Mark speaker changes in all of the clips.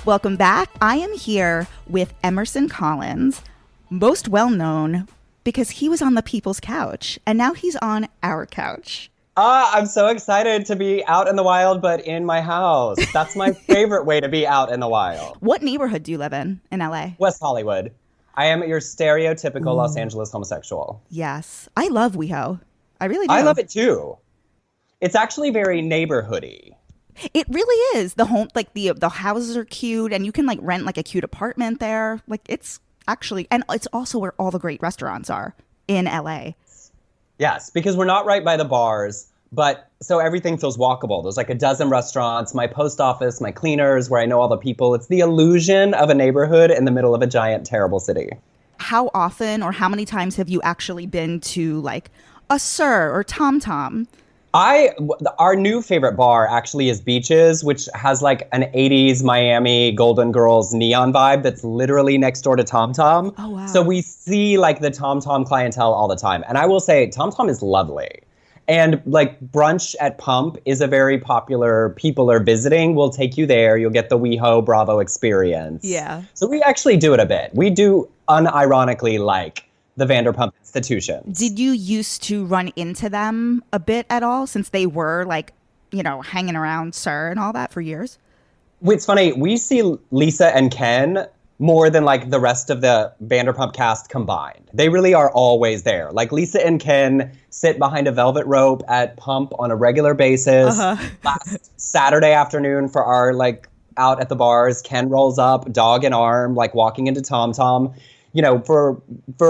Speaker 1: Welcome back. I am here with Emerson Collins, most well known because he was on the People's Couch, and now he's on our couch.
Speaker 2: I'm so excited to be out in the wild, but in my house. That's my favorite way to be out in the wild.
Speaker 1: What neighborhood do you live in LA?
Speaker 2: West Hollywood. I am your stereotypical Los Angeles homosexual.
Speaker 1: Yes. I love WeHo. I really do.
Speaker 2: I love it too. It's actually very neighborhoody.
Speaker 1: It really is. The home, like the houses are cute, and you can like rent like a cute apartment there. Like it's actually, and it's also where all the great restaurants are in LA.
Speaker 2: Yes, because we're not right by the bars, but so everything feels walkable. There's like a dozen restaurants, my post office, my cleaners, where I know all the people. It's the illusion of a neighborhood in the middle of a giant, terrible city.
Speaker 1: How often or how many times have you actually been to like a Sir or Tom Tom?
Speaker 2: Our new favorite bar actually is Beaches, which has like an 80s Miami Golden Girls neon vibe that's literally next door to Tom Tom.
Speaker 1: Oh, wow.
Speaker 2: So we see like the Tom Tom clientele all the time. And I will say Tom Tom is lovely. And like brunch at Pump is a very popular, people are visiting. We'll take you there. You'll get the WeHo Bravo experience.
Speaker 1: Yeah.
Speaker 2: So we actually do it a bit. We do unironically like the Vanderpump institutions.
Speaker 1: Did you used to run into them a bit at all since they were like, you know, hanging around Sir and all that for years?
Speaker 2: It's funny. We see Lisa and Ken more than like the rest of the Vanderpump cast combined. They really are always there. Like Lisa and Ken sit behind a velvet rope at Pump on a regular basis. Last Saturday afternoon for our like out at the bars, Ken rolls up, dog in arm, like walking into Tom Tom. You know, for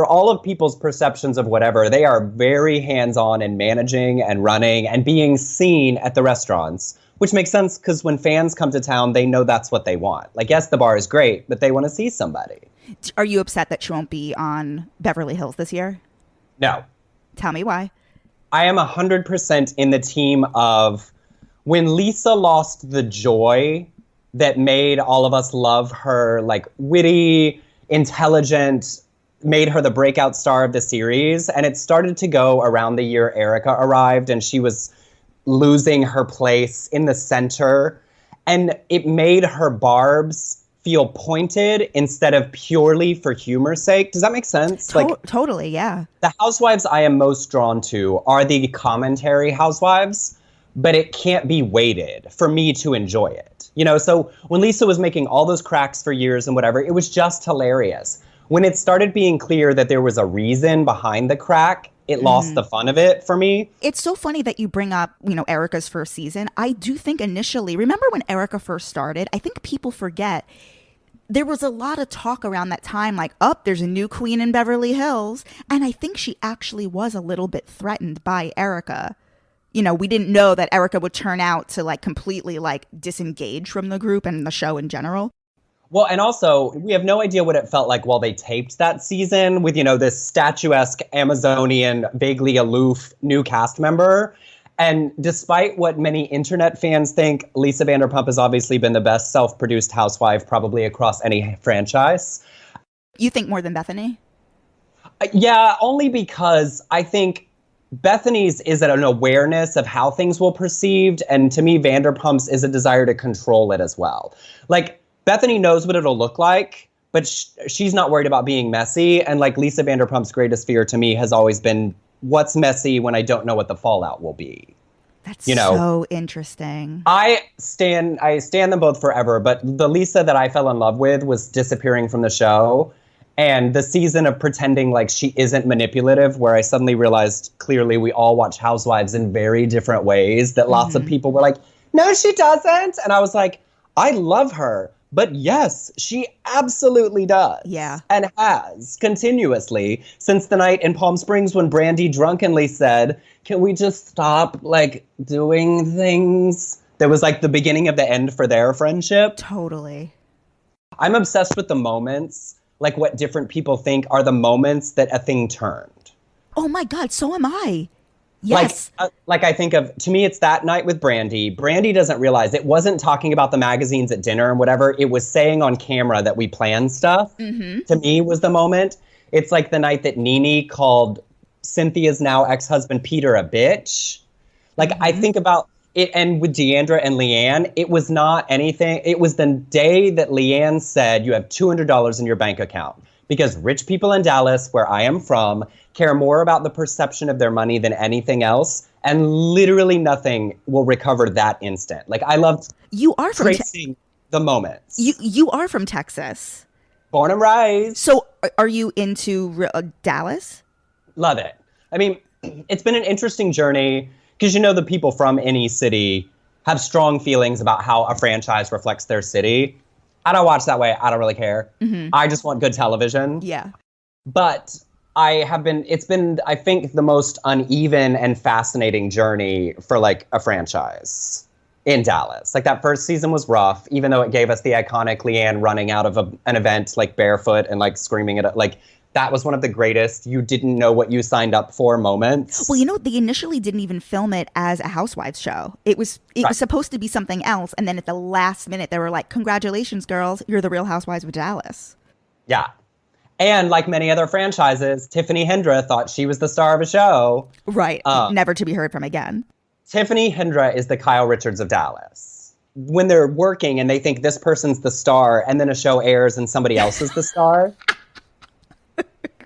Speaker 2: all of people's perceptions of whatever, they are very hands-on in managing and running and being seen at the restaurants, which makes sense because when fans come to town, they know that's what they want. Like, yes, the bar is great, but they want to see somebody.
Speaker 1: Are you upset that she won't be on Beverly Hills this year?
Speaker 2: No.
Speaker 1: Tell me why.
Speaker 2: I am 100% in the team of when Lisa lost the joy that made all of us love her, like, witty, intelligent, made her the breakout star of the series. And it started to go around the year Erica arrived and she was losing her place in the center. And it made her barbs feel pointed instead of purely for humor's sake. Does that make sense?
Speaker 1: Totally, yeah.
Speaker 2: The housewives I am most drawn to are the commentary housewives, but it can't be weighted for me to enjoy it. You know, so when Lisa was making all those cracks for years and whatever, it was just hilarious. When it started being clear that there was a reason behind the crack, it lost the fun of it for me.
Speaker 1: It's so funny that you bring up, you know, Erica's first season. I do think initially, remember when Erica first started? I think people forget there was a lot of talk around that time, like, there's a new queen in Beverly Hills. And I think she actually was a little bit threatened by Erica. You know, we didn't know that Erica would turn out to like completely like disengage from the group and the show in general.
Speaker 2: Well, and also we have no idea what it felt like while they taped that season with, you know, this statuesque Amazonian, vaguely aloof new cast member. And despite what many internet fans think, Lisa Vanderpump has obviously been the best self-produced housewife probably across any franchise.
Speaker 1: You think more than Bethenny?
Speaker 2: Yeah, only because I think Bethenny's is an awareness of how things will perceived, and to me, Vanderpump's is a desire to control it as well. Like, Bethenny knows what it'll look like, but she's not worried about being messy, and like Lisa Vanderpump's greatest fear to me has always been, what's messy when I don't know what the fallout will be?
Speaker 1: That's so interesting.
Speaker 2: I stand them both forever, but the Lisa that I fell in love with was disappearing from the show. And the season of pretending like she isn't manipulative, where I suddenly realized clearly we all watch Housewives in very different ways, that lots of people were like, no, she doesn't. And I was like, I love her. But yes, she absolutely does.
Speaker 1: Yeah.
Speaker 2: And has continuously since the night in Palm Springs when Brandy drunkenly said, can we just stop like doing things? That was like the beginning of the end for their friendship.
Speaker 1: Totally.
Speaker 2: I'm obsessed with the moments. Like what different people think are the moments that a thing turned.
Speaker 1: Oh my God, so am I. Yes.
Speaker 2: Like I think of, to me, it's that night with Brandy. Brandy doesn't realize it wasn't talking about the magazines at dinner and whatever. It was saying on camera that we planned stuff. To me was the moment. It's like the night that Nene called Cynthia's now ex-husband Peter a bitch. Like I think about, And with Deandra and Leanne, it was not anything. It was the day that Leanne said, you have $200 in your bank account. Because rich people in Dallas, where I am from, care more about the perception of their money than anything else. And literally nothing will recover that instant. Like, I loved tracing the moments.
Speaker 1: You are from Texas.
Speaker 2: Born and raised.
Speaker 1: So are you into Dallas?
Speaker 2: Love it. I mean, it's been an interesting journey because, you know, the people from any city have strong feelings about how a franchise reflects their city. I don't watch that way. I don't really care. Mm-hmm. I just want good television.
Speaker 1: Yeah.
Speaker 2: But it's been, I think, the most uneven and fascinating journey for like a franchise in Dallas. Like that first season was rough, even though it gave us the iconic Leanne running out of an event like barefoot and like screaming at like, that was one of the greatest you didn't know what you signed up for moments.
Speaker 1: Well, you know, they initially didn't even film it as a Housewives show. It was supposed to be something else. And then at the last minute, they were like, congratulations, girls. You're the Real Housewives of Dallas.
Speaker 2: Yeah. And like many other franchises, Tiffany Hendra thought she was the star of a show.
Speaker 1: Right. Never to be heard from again. Tiffany
Speaker 2: Hendra is the Kyle Richards of Dallas. When they're working and they think this person's the star and then a show airs and somebody else is the star.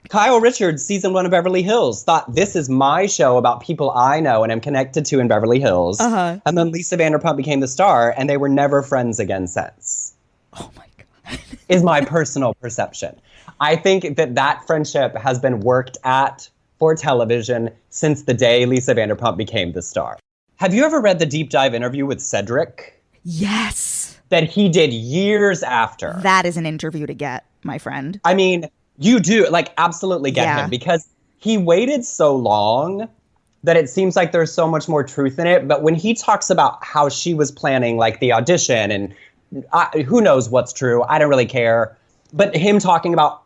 Speaker 2: Kyle Richards, season 1 of Beverly Hills, thought this is my show about people I know and am connected to in Beverly Hills. Uh-huh. And then Lisa Vanderpump became the star, and they were never friends again since.
Speaker 1: Oh my God.
Speaker 2: Is my personal perception. I think that friendship has been worked at for television since the day Lisa Vanderpump became the star. Have you ever read the deep dive interview with Cedric?
Speaker 1: Yes.
Speaker 2: That he did years after.
Speaker 1: That is an interview to get, my friend.
Speaker 2: I mean, you do, like, absolutely get him because he waited so long that it seems like there's so much more truth in it. But when he talks about how she was planning, like, the audition and who knows what's true, I don't really care. But him talking about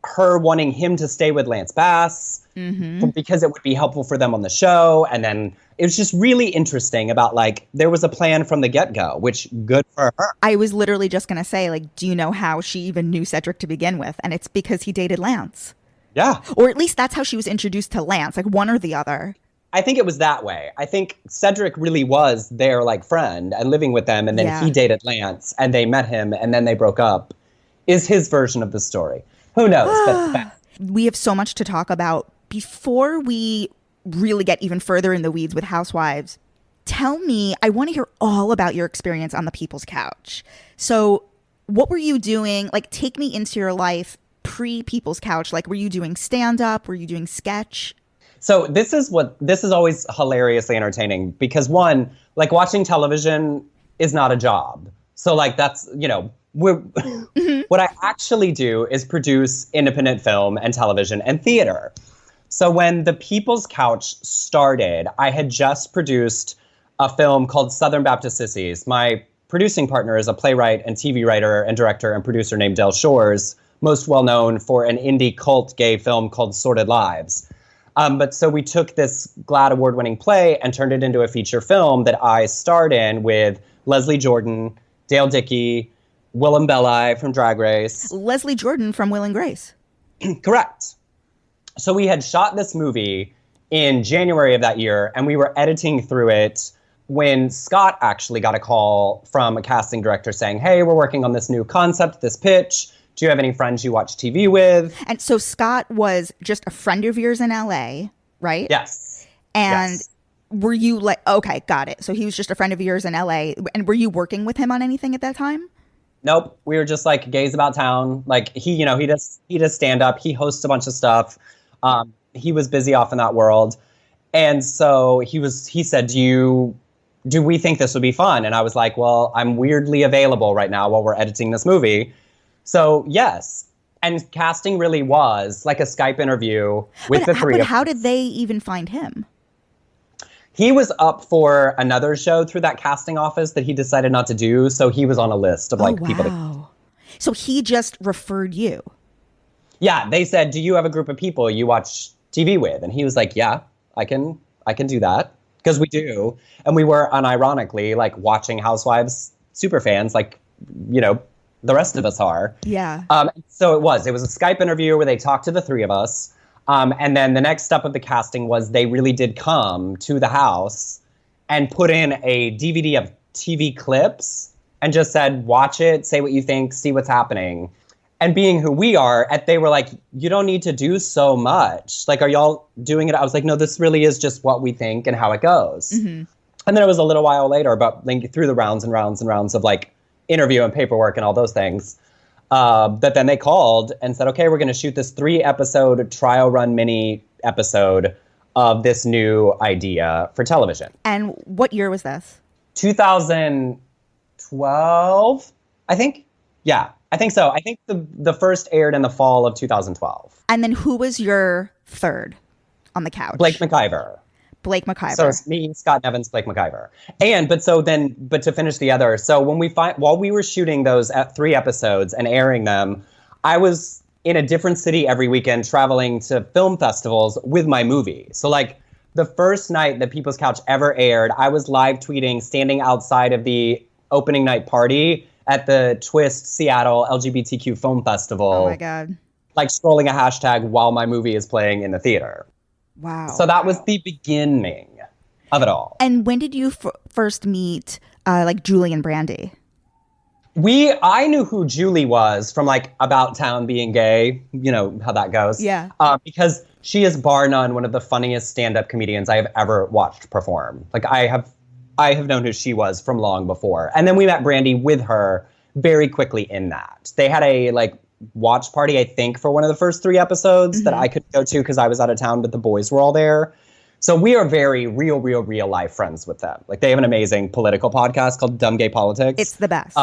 Speaker 2: her wanting him to stay with Lance Bass because it would be helpful for them on the show. And then it was just really interesting about, like, there was a plan from the get-go, which good for her.
Speaker 1: I was literally just going to say, like, do you know how she even knew Cedric to begin with? And it's because he dated Lance.
Speaker 2: Yeah.
Speaker 1: Or at least that's how she was introduced to Lance, like one or the other.
Speaker 2: I think it was that way. I think Cedric really was their, like, friend and living with them. And then he dated Lance and they met him and then they broke up is his version of the story. Who knows? But
Speaker 1: we have so much to talk about. Before we really get even further in the weeds with Housewives, tell me, I want to hear all about your experience on the People's Couch. So what were you doing? Like, take me into your life pre-People's Couch. Like, were you doing stand-up? Were you doing sketch?
Speaker 2: So this is always hilariously entertaining because, one, like, watching television is not a job. So, like, that's, you know, what I actually do is produce independent film and television and theater. So when the People's Couch started, I had just produced a film called Southern Baptist Sissies. My producing partner is a playwright and TV writer and director and producer named Del Shores, most well known for an indie cult gay film called Sordid Lives. But so we took this GLAAD award-winning play and turned it into a feature film that I starred in with Leslie Jordan, Dale Dickey, Willem Belli from Drag Race.
Speaker 1: Leslie Jordan from Will and Grace.
Speaker 2: Correct. So we had shot this movie in January of that year, and we were editing through it when Scott actually got a call from a casting director saying, hey, we're working on this new concept, this pitch. Do you have any friends you watch TV with?
Speaker 1: And so Scott was just a friend of yours in LA, right?
Speaker 2: Yes.
Speaker 1: And were you like, okay, got it. So he was just a friend of yours in LA. And were you working with him on anything at that time?
Speaker 2: Nope. We were just like gays about town. Like he does stand up. He hosts a bunch of stuff. He was busy off in that world. And so he said, do we think this would be fun? And I was like, well, I'm weirdly available right now while we're editing this movie. So yes. And casting really was like a Skype interview with the three of us.
Speaker 1: How did they even find him?
Speaker 2: He was up for another show through that casting office that he decided not to do. So he was on a list of people.
Speaker 1: So he just referred you.
Speaker 2: Yeah. They said, do you have a group of people you watch TV with? And he was like, yeah, I can do that. Because we do. And we were unironically like watching Housewives super fans, like, you know, the rest of us are.
Speaker 1: Yeah.
Speaker 2: So it was a Skype interview where they talked to the three of us. And then the next step of the casting was they really did come to the house and put in a DVD of TV clips and just said, watch it, say what you think, see what's happening. And being who we are, they were like, you don't need to do so much. Like, are y'all doing it? I was like, no, this really is just what we think and how it goes. Mm-hmm. And then it was a little while later, but like, through the rounds and rounds and rounds of like interview and paperwork and all those things, that then they called and said, okay, we're going to shoot this 3-episode trial run mini episode of this new idea for television.
Speaker 1: And what year was this?
Speaker 2: 2012, I think. Yeah, I think so. I think the first aired in the fall of 2012.
Speaker 1: And then who was your third on the couch?
Speaker 2: Blake McIver.
Speaker 1: Blake McIver.
Speaker 2: So it's me, Scott Nevins, Blake McIver. But to finish the other, so while we were shooting those 3 episodes and airing them, I was in a different city every weekend traveling to film festivals with my movie. So like the first night that People's Couch ever aired, I was live tweeting, standing outside of the opening night party at the Twist Seattle LGBTQ Film Festival.
Speaker 1: Oh my God.
Speaker 2: Like scrolling a hashtag while my movie is playing in the theater.
Speaker 1: Wow.
Speaker 2: So that was the beginning of it all.
Speaker 1: And when did you first meet like Julie and Brandy?
Speaker 2: I knew who Julie was from like About Town Being Gay. You know how that goes.
Speaker 1: Yeah.
Speaker 2: Because she is bar none one of the funniest stand-up comedians I have ever watched perform. Like I have known who she was from long before. And then we met Brandy with her very quickly in that. They had a like watch party, I think, for one of the first 3 episodes that I couldn't go to because I was out of town, but the boys were all there. So we are very real life friends with them. Like they have an amazing political podcast called Dumb Gay Politics.
Speaker 1: It's the best.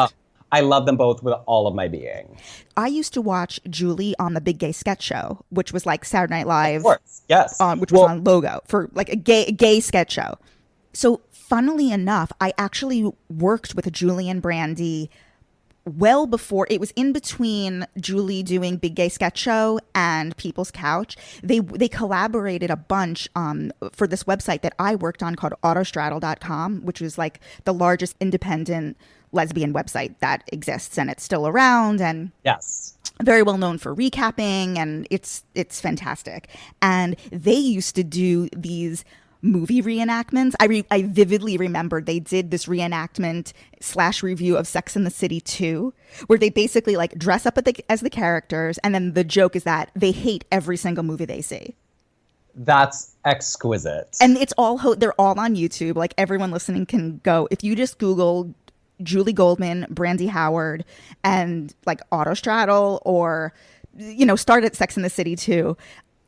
Speaker 2: I love them both with all of my being.
Speaker 1: I used to watch Julie on the Big Gay Sketch Show, which was like Saturday Night Live.
Speaker 2: Of course, yes.
Speaker 1: Which was on Logo for like a gay sketch show. So funnily enough, I actually worked with Julie and Brandy well before. It was in between Julie doing Big Gay Sketch Show and People's Couch. They collaborated a bunch for this website that I worked on called autostraddle.com, which was like the largest independent lesbian website that exists, and it's still around and
Speaker 2: yes,
Speaker 1: very well known for recapping, and it's fantastic. And they used to do these movie reenactments. I vividly remember they did this reenactment / review of Sex and the City 2, where they basically like dress up as the characters, and then the joke is that they hate every single movie they see.
Speaker 2: That's exquisite.
Speaker 1: And it's they're all on YouTube. Like everyone listening can go, if you just Google Julie Goldman, Brandy Howard, and like Autostraddle, or start at Sex and the City 2,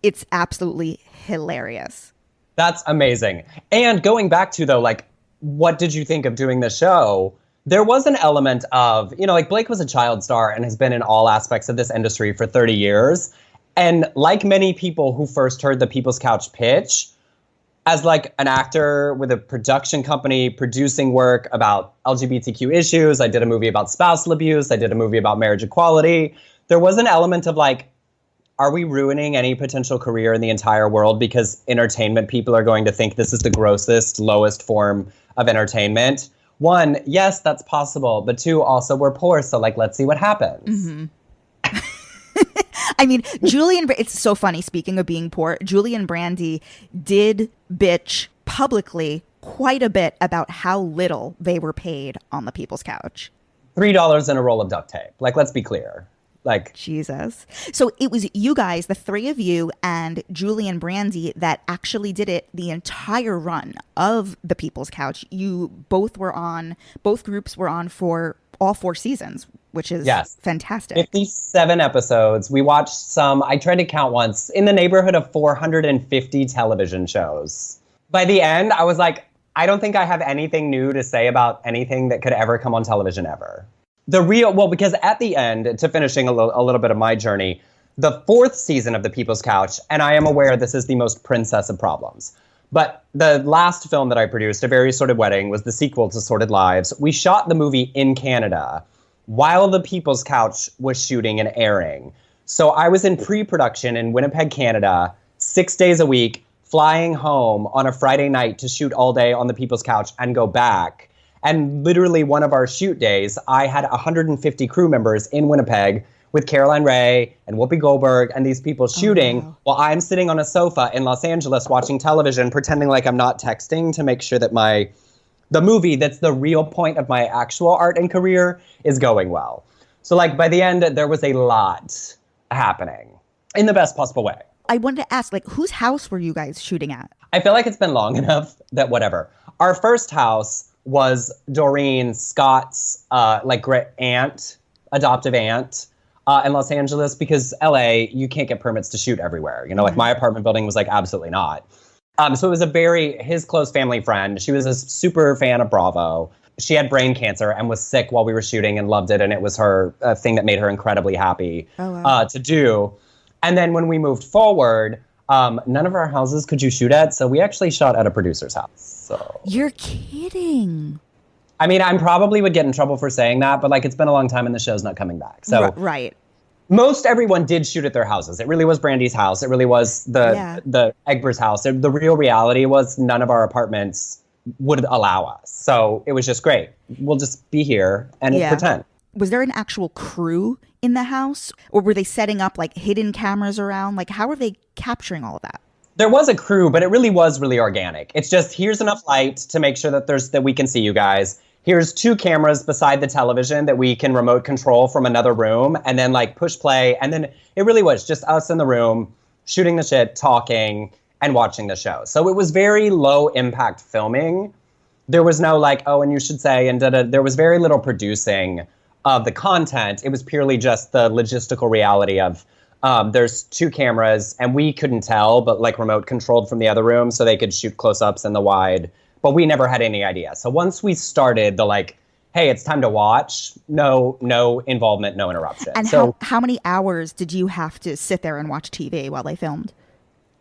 Speaker 1: it's absolutely hilarious.
Speaker 2: That's amazing. And going back to, though, like, what did you think of doing the show? There was an element of, like Blake was a child star and has been in all aspects of this industry for 30 years. And like many people who first heard the People's Couch pitch, as like an actor with a production company producing work about LGBTQ issues, I did a movie about spousal abuse, I did a movie about marriage equality. There was an element of like, are we ruining any potential career in the entire world because entertainment people are going to think this is the grossest, lowest form of entertainment? 1, yes, that's possible. But 2, also we're poor. So like, let's see what happens.
Speaker 1: Mm-hmm. I mean, it's so funny. Speaking of being poor, Julie and Brandy did bitch publicly quite a bit about how little they were paid on the People's Couch.
Speaker 2: $3 and a roll of duct tape. Like, let's be clear. Like,
Speaker 1: Jesus. So it was you guys, the 3 of you and Julie and Brandy, that actually did it the entire run of the People's Couch. Both groups were on for all 4 seasons, which is fantastic.
Speaker 2: 57 episodes. We watched some, I tried to count once, in the neighborhood of 450 television shows. By the end, I was like, I don't think I have anything new to say about anything that could ever come on television ever. Because at the end, to finishing a little bit of my journey, the 4th season of The People's Couch, and I am aware this is the most princess of problems, but the last film that I produced, A Very Sordid Wedding, was the sequel to Sordid Lives. We shot the movie in Canada while The People's Couch was shooting and airing. So I was in pre-production in Winnipeg, Canada, 6 days a week, flying home on a Friday night to shoot all day on The People's Couch and go back. And literally one of our shoot days, I had 150 crew members in Winnipeg with Caroline Rhea and Whoopi Goldberg and these people shooting while I'm sitting on a sofa in Los Angeles watching television, pretending like I'm not texting to make sure that my the movie that's the real point of my actual art and career is going well. So like by the end, there was a lot happening in the best possible way.
Speaker 1: I wanted to ask, like, whose house were you guys shooting at?
Speaker 2: I feel like it's been long enough that whatever. Our first house was Doreen Scott's great aunt, adoptive aunt in Los Angeles, because LA, you can't get permits to shoot everywhere. You know, like my apartment building was like absolutely not. So it was his close family friend. She was a super fan of Bravo. She had brain cancer and was sick while we were shooting and loved it. And it was her thing that made her incredibly happy to do. And then when we moved forward, none of our houses could you shoot at. So we actually shot at a producer's house. So
Speaker 1: you're kidding.
Speaker 2: I mean, I probably would get in trouble for saying that, but like it's been a long time and the show's not coming back. So
Speaker 1: right.
Speaker 2: Most everyone did shoot at their houses. It really was Brandy's house. It really was the Egbert's house. The real reality was none of our apartments would allow us. So it was just great. We'll just be here and pretend.
Speaker 1: Was there an actual crew in the house, or were they setting up like hidden cameras around? Like, how are they capturing all of that?
Speaker 2: There was a crew, but it really was really organic. It's just, here's enough light to make sure that we can see you guys. Here's 2 cameras beside the television that we can remote control from another room, and then like push play. And then it really was just us in the room shooting the shit, talking, and watching the show. So it was very low impact filming. There was no like, oh, and you should say, and there was very little producing of the content. It was purely just the logistical reality of there's 2 cameras, and we couldn't tell, but like remote controlled from the other room so they could shoot close-ups in the wide. But we never had any idea. So once we started the like, hey, it's time to watch, no involvement, no interruption.
Speaker 1: And
Speaker 2: so
Speaker 1: how many hours did you have to sit there and watch TV while they filmed?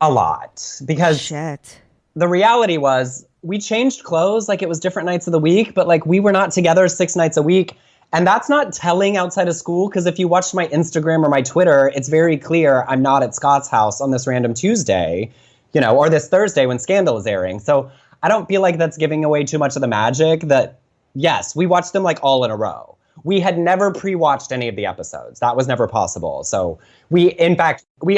Speaker 2: A lot. Because the reality was we changed clothes, like it was different nights of the week, but like we were not together 6 nights a week. And that's not telling outside of school, because if you watched my Instagram or my Twitter, it's very clear I'm not at Scott's house on this random Tuesday, you know, or this Thursday when Scandal is airing. So I don't feel like that's giving away too much of the magic that, yes, we watched them like all in a row. We had never pre-watched any of the episodes. That was never possible. So we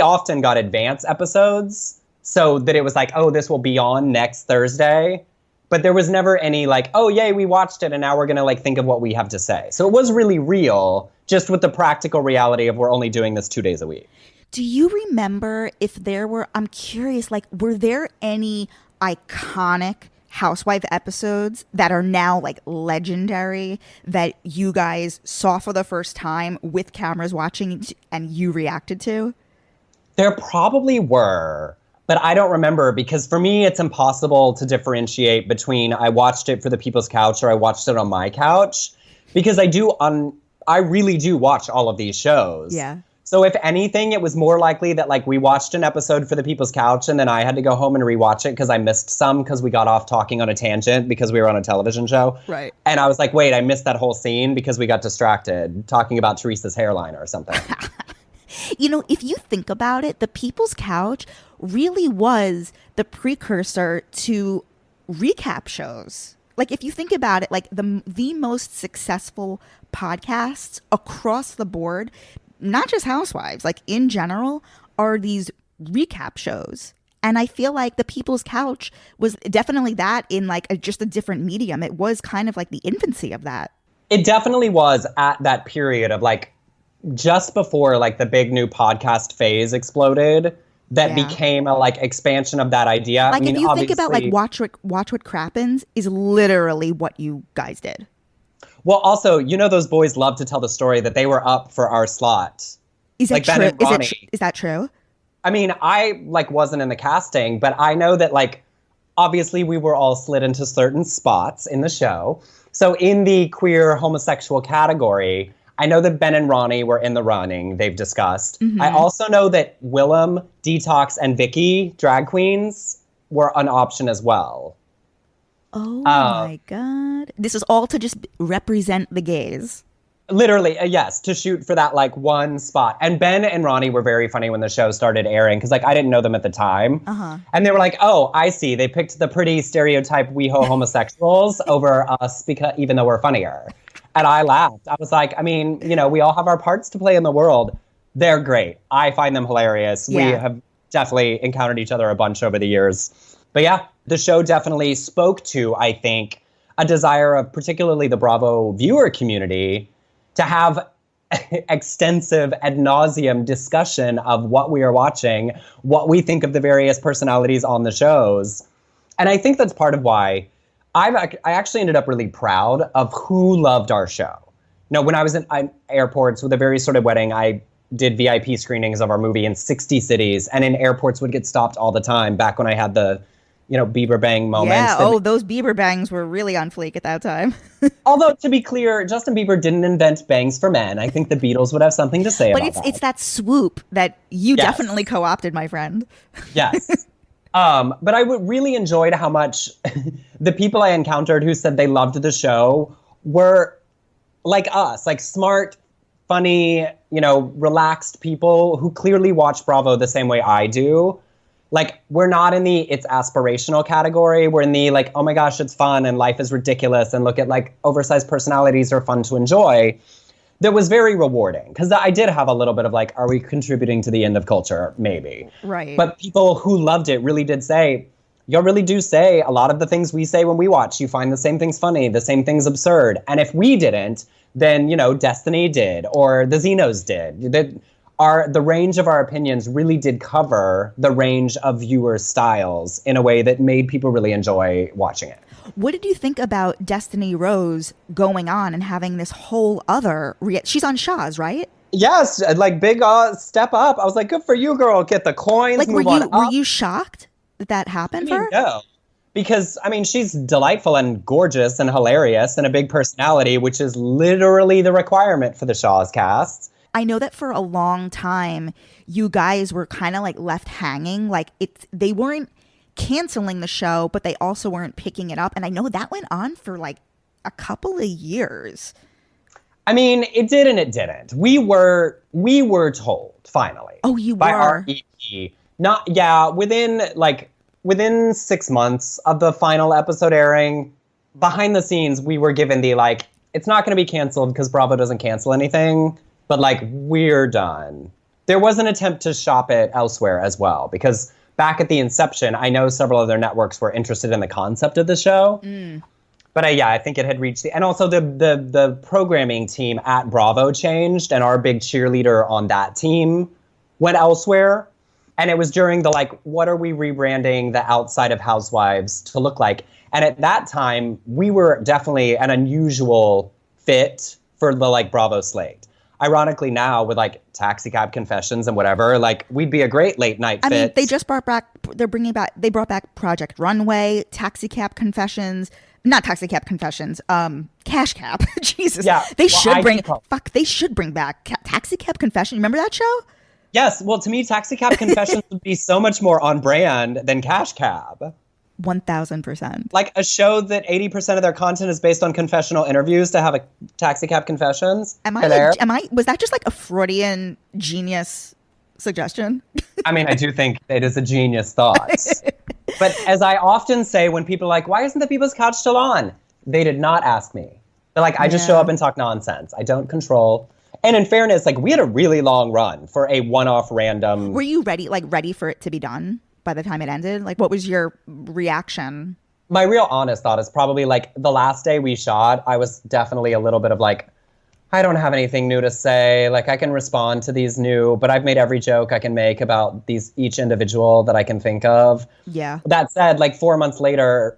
Speaker 2: often got advance episodes so that it was like, oh, this will be on next Thursday. But there was never any like, oh, yay, we watched it and now we're going to like think of what we have to say. So it was really real, just with the practical reality of we're only doing this 2 days a week.
Speaker 1: Do you remember if there were, I'm curious, like, were there any iconic Housewife episodes that are now like legendary that you guys saw for the first time with cameras watching and you reacted to?
Speaker 2: There probably were, but I don't remember, because for me, it's impossible to differentiate between I watched it for the People's Couch or I watched it on my couch, because I really do watch all of these shows.
Speaker 1: Yeah.
Speaker 2: So if anything, it was more likely that like we watched an episode for the People's Couch and then I had to go home and rewatch it because I missed some because we got off talking on a tangent because we were on a television show.
Speaker 1: Right.
Speaker 2: And I was like, wait, I missed that whole scene because we got distracted talking about Teresa's hairline or something.
Speaker 1: You know, if you think about it, the People's Couch really was the precursor to recap shows. Like, if you think about it, like the most successful podcasts across the board, not just Housewives, like in general, are these recap shows. And I feel like the People's Couch was definitely that in like just a different medium. It was kind of like the infancy of that.
Speaker 2: It definitely was at that period of like just before like the big new podcast phase exploded that became a like expansion of that idea.
Speaker 1: Like, I mean, if you think about like Watch What Crappens is literally what you guys did.
Speaker 3: Well, also, you know, those boys love to tell the story that they were up for our slot.
Speaker 1: Is that
Speaker 3: like
Speaker 1: true?
Speaker 3: Ben and Ronnie.
Speaker 1: Is that true?
Speaker 2: I mean, I like wasn't in the casting, but I know that like obviously we were all slid into certain spots in the show. So in the queer homosexual category, I know that Ben and Ronnie were in the running, they've discussed. Mm-hmm. I also know that Willem, Detox, and Vicky, drag queens, were an option as well.
Speaker 1: Oh my God. This is all to just represent the gays.
Speaker 2: Literally, yes, to shoot for that like one spot. And Ben and Ronnie were very funny when the show started airing because like I didn't know them at the time. Uh-huh. And they were like, oh, I see. They picked the pretty stereotype WeHo homosexuals over us because even though we're funnier. And I laughed. I was like, I mean, you know, we all have our parts to play in the world. They're great. I find them hilarious. Yeah. We have definitely encountered each other a bunch over the years. But yeah, the show definitely spoke to, I think, a desire of particularly the Bravo viewer community to have extensive ad nauseum discussion of what we are watching, what we think of the various personalities on the shows. And I think that's part of why I actually ended up really proud of who loved our show. You know, when I was in airports with a very sort of wedding, I did VIP screenings of our movie in 60 cities, and in airports would get stopped all the time back when I had the, you know, Bieber bang moments.
Speaker 1: Yeah, those Bieber bangs were really on fleek at that time.
Speaker 2: Although, to be clear, Justin Bieber didn't invent bangs for men. I think the Beatles would have something to say about that.
Speaker 1: But it's that swoop that you definitely co-opted, my friend.
Speaker 2: Yes. But I really enjoyed how much the people I encountered who said they loved the show were like us, like smart, funny, you know, relaxed people who clearly watch Bravo the same way I do. Like, we're not in the it's aspirational category. We're in the like, oh my gosh, it's fun and life is ridiculous and look at like oversized personalities are fun to enjoy. That was very rewarding because I did have a little bit of like, are we contributing to the end of culture? Maybe.
Speaker 1: Right.
Speaker 2: But people who loved it really did say, you really do say a lot of the things we say when we watch. You find the same things funny, the same things absurd. And if we didn't, then, you know, Destiny did or the Xenos did. The range of our opinions really did cover the range of viewer styles in a way that made people really enjoy watching it.
Speaker 1: What did you think about Destiny Rose going on and having this whole other... She's on Shaw's, right?
Speaker 2: Yes, like big step up. I was like, good for you, girl. Get the coins,
Speaker 1: like,
Speaker 2: move on up.
Speaker 1: Were you shocked that happened for her?
Speaker 2: No. Because, I mean, she's delightful and gorgeous and hilarious and a big personality, which is literally the requirement for the Shaw's cast.
Speaker 1: I know that for a long time, you guys were kind of like left hanging. Like they weren't canceling the show, but they also weren't picking it up. And I know that went on for like a couple of years.
Speaker 2: I mean, it did and it didn't. We were told finally.
Speaker 1: Oh, you
Speaker 2: by
Speaker 1: were?
Speaker 2: Within 6 months of the final episode airing, behind the scenes, we were given the like, it's not going to be canceled because Bravo doesn't cancel anything. But like, we're done. There was an attempt to shop it elsewhere as well, because back at the inception, I know several other networks were interested in the concept of the show. But I think it had reached and also the programming team at Bravo changed, and our big cheerleader on that team went elsewhere. And it was during the like, what are we rebranding the outside of Housewives to look like? And at that time, we were definitely an unusual fit for the like Bravo slate. Ironically now with like Taxi Cab Confessions and whatever, like we'd be a great late night fit.
Speaker 1: I mean, they brought back Project Runway, Taxi Cab Confessions, not Taxi Cab Confessions, Cash Cab. Jesus. Yeah. They should bring back Taxi Cab Confession. Remember that show?
Speaker 2: Yes. Well, to me, Taxi Cab Confessions would be so much more on brand than Cash Cab.
Speaker 1: 1000%.
Speaker 2: Like a show that 80% of their content is based on confessional interviews to have a Taxi Cab Confessions.
Speaker 1: Was that just like a Freudian genius suggestion?
Speaker 2: I mean, I do think it is a genius thought. But as I often say when people are like, why isn't the People's Couch still on? They did not ask me. They're like, I just show up and talk nonsense. I don't control. And in fairness, like we had a really long run for a one-off random.
Speaker 1: Were you ready for it to be done? By the time it ended? Like, what was your reaction?
Speaker 2: My real honest thought is probably like the last day we shot, I was definitely a little bit of like, I don't have anything new to say. Like, I can respond to these new, but I've made every joke I can make about each individual that I can think of.
Speaker 1: Yeah.
Speaker 2: That said, like 4 months later,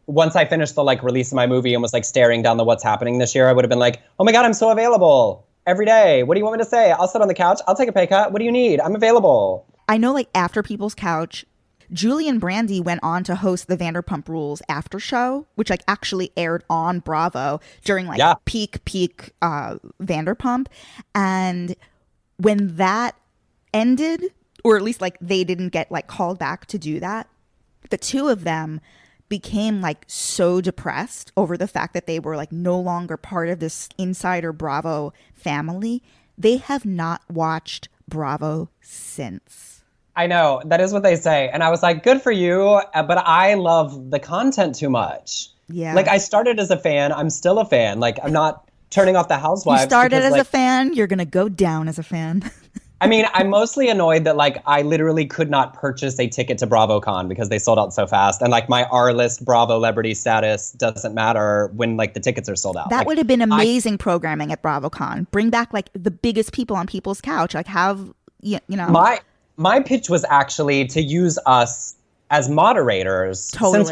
Speaker 2: once I finished the like release of my movie and was like staring down the what's happening this year, I would have been like, oh my God, I'm so available every day. What do you want me to say? I'll sit on the couch. I'll take a pay cut. What do you need? I'm available.
Speaker 1: I know, like, after People's Couch, Julie and Brandy went on to host the Vanderpump Rules after show, which like actually aired on Bravo during like peak Vanderpump. And when that ended, or at least like they didn't get like called back to do that, the two of them became like so depressed over the fact that they were like no longer part of this insider Bravo family. They have not watched Bravo since.
Speaker 2: I know, that is what they say. And I was like, good for you, but I love the content too much.
Speaker 1: Yeah.
Speaker 2: Like, I started as a fan. I'm still a fan. Like, I'm not turning off the Housewives.
Speaker 1: You started as a fan. You're going to go down as a fan.
Speaker 2: I mean, I'm mostly annoyed that like I literally could not purchase a ticket to BravoCon because they sold out so fast, and like my R-list Bravo celebrity status doesn't matter when like the tickets are sold out.
Speaker 1: That
Speaker 2: like,
Speaker 1: would have been amazing programming at BravoCon. Bring back like the biggest people on people's couch. Like have you know.
Speaker 2: My pitch was actually to use us as moderators,
Speaker 1: Totally.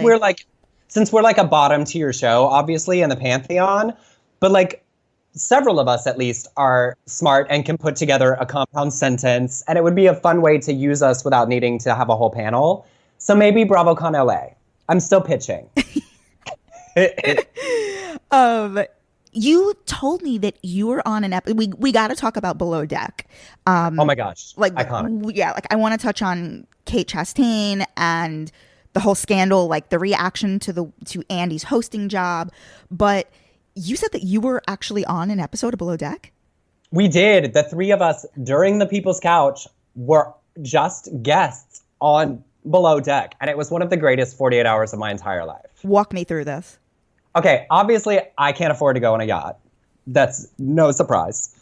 Speaker 2: since we're like a bottom tier show, obviously in the Pantheon, but like several of us at least are smart and can put together a compound sentence, and it would be a fun way to use us without needing to have a whole panel. So maybe BravoCon LA. I'm still pitching.
Speaker 1: You told me that you were on an episode. We got to talk about Below Deck.
Speaker 2: Oh my gosh,
Speaker 1: like
Speaker 2: iconic.
Speaker 1: Yeah, like I want to touch on Kate Chastain and the whole scandal, like the reaction to Andy's hosting job, but you said that you were actually on an episode of Below Deck?
Speaker 2: We did. The three of us during the People's Couch were just guests on Below Deck. And it was one of the greatest 48 hours of my entire life.
Speaker 1: Walk me through this.
Speaker 2: Okay, obviously I can't afford to go on a yacht. That's no surprise.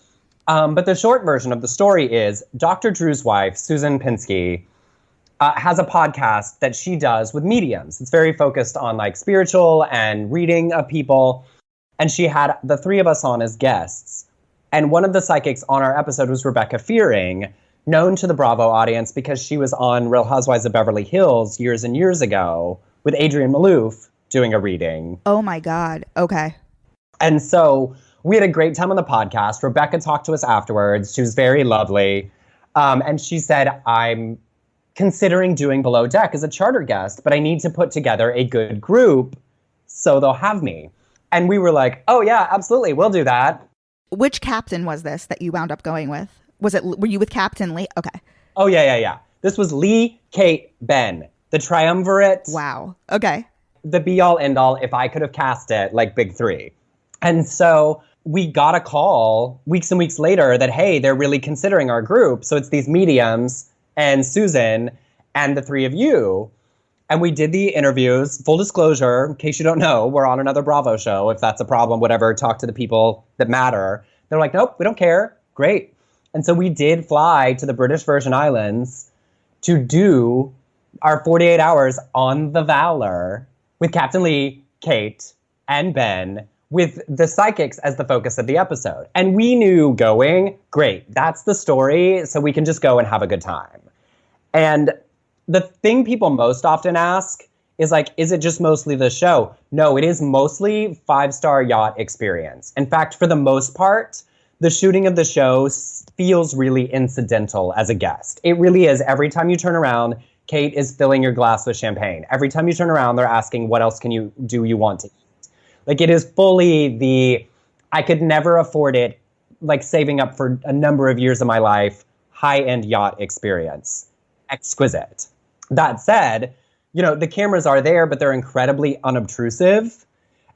Speaker 2: But the short version of the story is Dr. Drew's wife, Susan Pinsky, has a podcast that she does with mediums. It's very focused on like spiritual and reading of people. And she had the three of us on as guests. And one of the psychics on our episode was Rebecca Fearing, known to the Bravo audience because she was on Real Housewives of Beverly Hills years and years ago with Adrienne Maloof doing a reading.
Speaker 1: Oh my God. Okay.
Speaker 2: And so we had a great time on the podcast. Rebecca talked to us afterwards. She was very lovely. And she said, I'm considering doing Below Deck as a charter guest, but I need to put together a good group so they'll have me. And we were like, oh, yeah, absolutely. We'll do that.
Speaker 1: Which captain was this that you wound up going with? Were you with Captain Lee? Okay.
Speaker 2: Oh, yeah. This was Lee, Kate, Ben, the triumvirate.
Speaker 1: Wow. Okay.
Speaker 2: The be all end all, if I could have cast it, like big three. And so we got a call weeks and weeks later that, hey, they're really considering our group. So it's these mediums and Susan and the three of you. And we did the interviews. Full disclosure, in case you don't know, we're on another Bravo show. If that's a problem, whatever, talk to the people that matter. They're like, nope, we don't care. Great. And so we did fly to the British Virgin Islands to do our 48 hours on the Valor with Captain Lee, Kate, and Ben, with the psychics as the focus of the episode. And we knew going, great, that's the story, so we can just go and have a good time. And the thing people most often ask is like, is it just mostly the show? No, it is mostly 5-star yacht experience. In fact, for the most part, the shooting of the show feels really incidental as a guest. It really is. Every time you turn around, Kate is filling your glass with champagne. Every time you turn around, they're asking, what else you want to eat? Like, it is fully I could never afford it, like saving up for a number of years of my life, high-end yacht experience. Exquisite. That said, the cameras are there, but they're incredibly unobtrusive.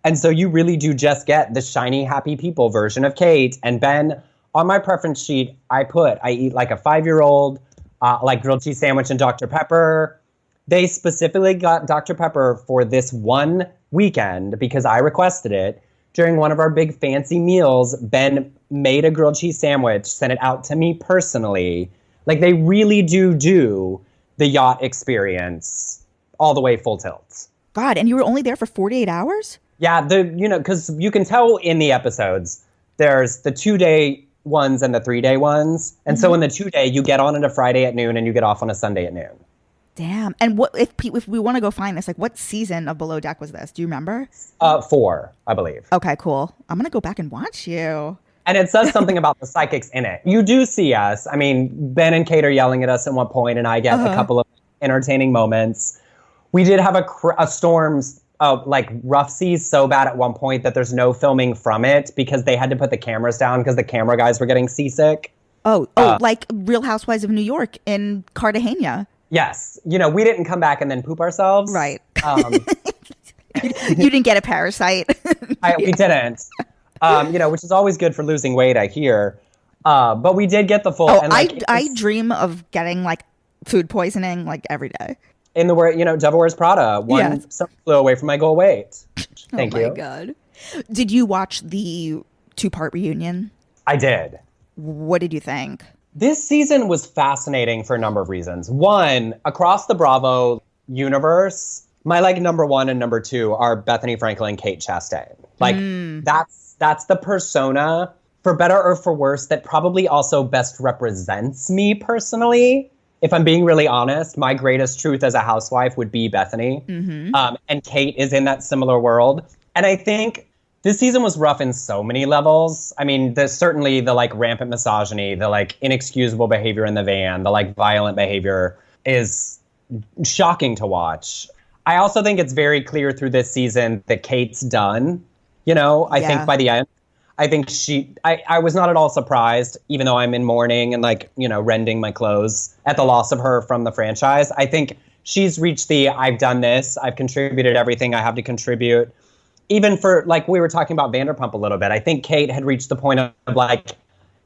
Speaker 2: And so you really do just get the shiny, happy people version of Kate. And Ben, on my preference sheet, I eat like a 5-year-old, like grilled cheese sandwich and Dr. Pepper. They specifically got Dr. Pepper for this one weekend because I requested it. During one of our big fancy meals, Ben made a grilled cheese sandwich, sent it out to me personally. Like, they really do the yacht experience all the way full tilt.
Speaker 1: God, and you were only there for 48 hours?
Speaker 2: Yeah, because you can tell in the episodes, there's the 2-day ones and the 3-day ones. And so in the 2-day, you get on a Friday at noon and you get off on a Sunday at noon.
Speaker 1: Damn. And what if we want to go find this, like what season of Below Deck was this? Do you remember?
Speaker 2: 4, I believe.
Speaker 1: Okay, cool. I'm going to go back and watch you.
Speaker 2: And it says something about the psychics in it. You do see us. I mean, Ben and Kate are yelling at us at one point, and I get a couple of entertaining moments. We did have a storms, like rough seas so bad at one point that there's no filming from it because they had to put the cameras down because the camera guys were getting seasick.
Speaker 1: Like Real Housewives of New York in Cartagena.
Speaker 2: Yes. We didn't come back and then poop ourselves.
Speaker 1: Right. You didn't get a parasite.
Speaker 2: We didn't. Which is always good for losing weight, I hear. But we did get the full.
Speaker 1: I dream of getting like food poisoning like every day.
Speaker 2: In the word, Devil Wears Prada. Something flew away from my goal weight. Thank you.
Speaker 1: Oh my God. Did you watch the 2-part reunion?
Speaker 2: I did.
Speaker 1: What did you think?
Speaker 2: This season was fascinating for a number of reasons. One, across the Bravo universe, my like number one and number two are Bethenny Frankel and Kate Chastain. Like that's the persona, for better or for worse, that probably also best represents me personally. If I'm being really honest, my greatest truth as a housewife would be Bethenny. And Kate is in that similar world. And I think this season was rough in so many levels. I mean, there's certainly the like rampant misogyny, the like inexcusable behavior in the van, the like violent behavior is shocking to watch. I also think it's very clear through this season that Kate's done. You know, I think by the end, I think I was not at all surprised, even though I'm in mourning and like, you know, rending my clothes at the loss of her from the franchise. I think she's reached I've done this. I've contributed everything I have to contribute. Even for, like, we were talking about Vanderpump a little bit. I think Kate had reached the point of, like,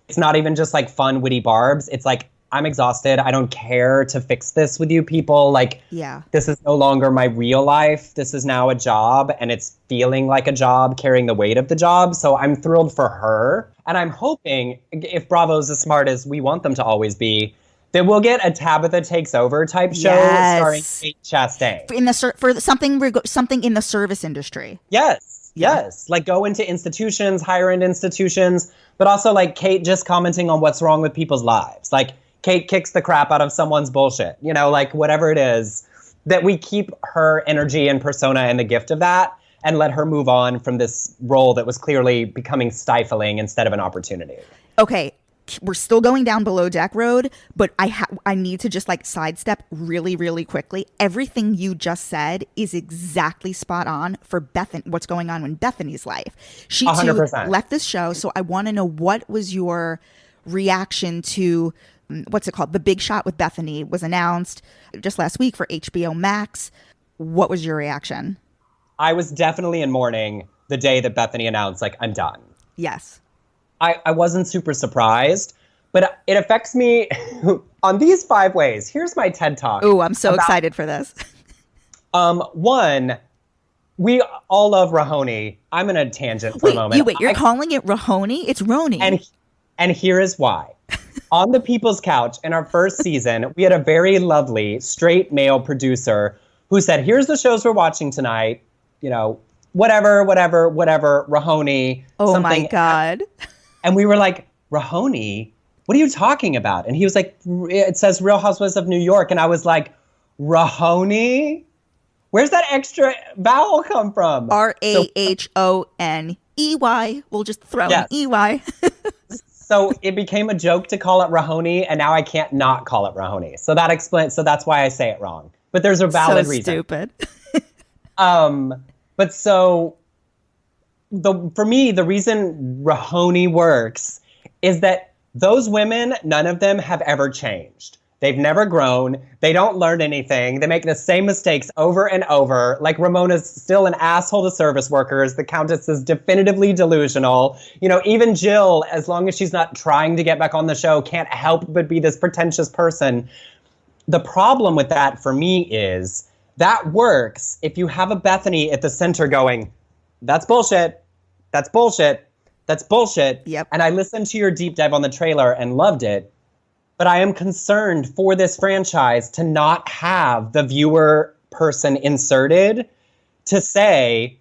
Speaker 2: it's not even just, like, fun, witty barbs. It's like, I'm exhausted. I don't care to fix this with you people. Like, this is no longer my real life. This is now a job, and it's feeling like a job, carrying the weight of the job. So I'm thrilled for her. And I'm hoping, if Bravo's as smart as we want them to always be, that we'll get a Tabitha Takes Over type show starring Kate Chastain.
Speaker 1: For something in the service industry.
Speaker 2: Yes. Like go into institutions, higher end institutions, but also like Kate just commenting on what's wrong with people's lives. Like Kate kicks the crap out of someone's bullshit, you know, like whatever it is, that we keep her energy and persona and the gift of that and let her move on from this role that was clearly becoming stifling instead of an opportunity.
Speaker 1: Okay. We're still going down Below Deck Road, but I need to just like sidestep really, really quickly. Everything you just said is exactly spot on for what's going on in Bethenny's life. She 100%. Too left this show, so I want to know, what was your reaction to what's it called? The Big Shot with Bethenny was announced just last week for HBOMax. What was your reaction?
Speaker 2: I was definitely in mourning the day that Bethenny announced, like, I'm done.
Speaker 1: Yes.
Speaker 2: I wasn't super surprised, but it affects me on these 5 ways. Here's my TED Talk.
Speaker 1: Ooh, I'm so excited for this.
Speaker 2: One, we all love RHONY. I'm in a tangent for a moment.
Speaker 1: You're calling it RHONY? It's RHONY.
Speaker 2: And here is why. On the People's Couch in our first season, we had a very lovely straight male producer who said, here's the shows we're watching tonight. You know, whatever, RHONY.
Speaker 1: Oh my God.
Speaker 2: And we were like, RHONY? What are you talking about? And he was like, it says Real Housewives of New York. And I was like, RHONY? Where's that extra vowel come from?
Speaker 1: RAHONEY. We'll just throw an EY.
Speaker 2: So it became a joke to call it RHONY, and now I can't not call it RHONY. So that explains. So that's why I say it wrong. But there's a valid reason.
Speaker 1: Stupid.
Speaker 2: But so for me, the reason RHONY works is that those women, none of them have ever changed. They've never grown. They don't learn anything. They make the same mistakes over and over. Like Ramona's still an asshole to service workers. The Countess is definitively delusional. You know, even Jill, as long as she's not trying to get back on the show, can't help but be this pretentious person. The problem with that for me is that works if you have a Bethenny at the center going, that's bullshit. That's bullshit. That's bullshit.
Speaker 1: Yep.
Speaker 2: And I listened to your deep dive on the trailer and loved it. But I am concerned for this franchise to not have the viewer person inserted to say,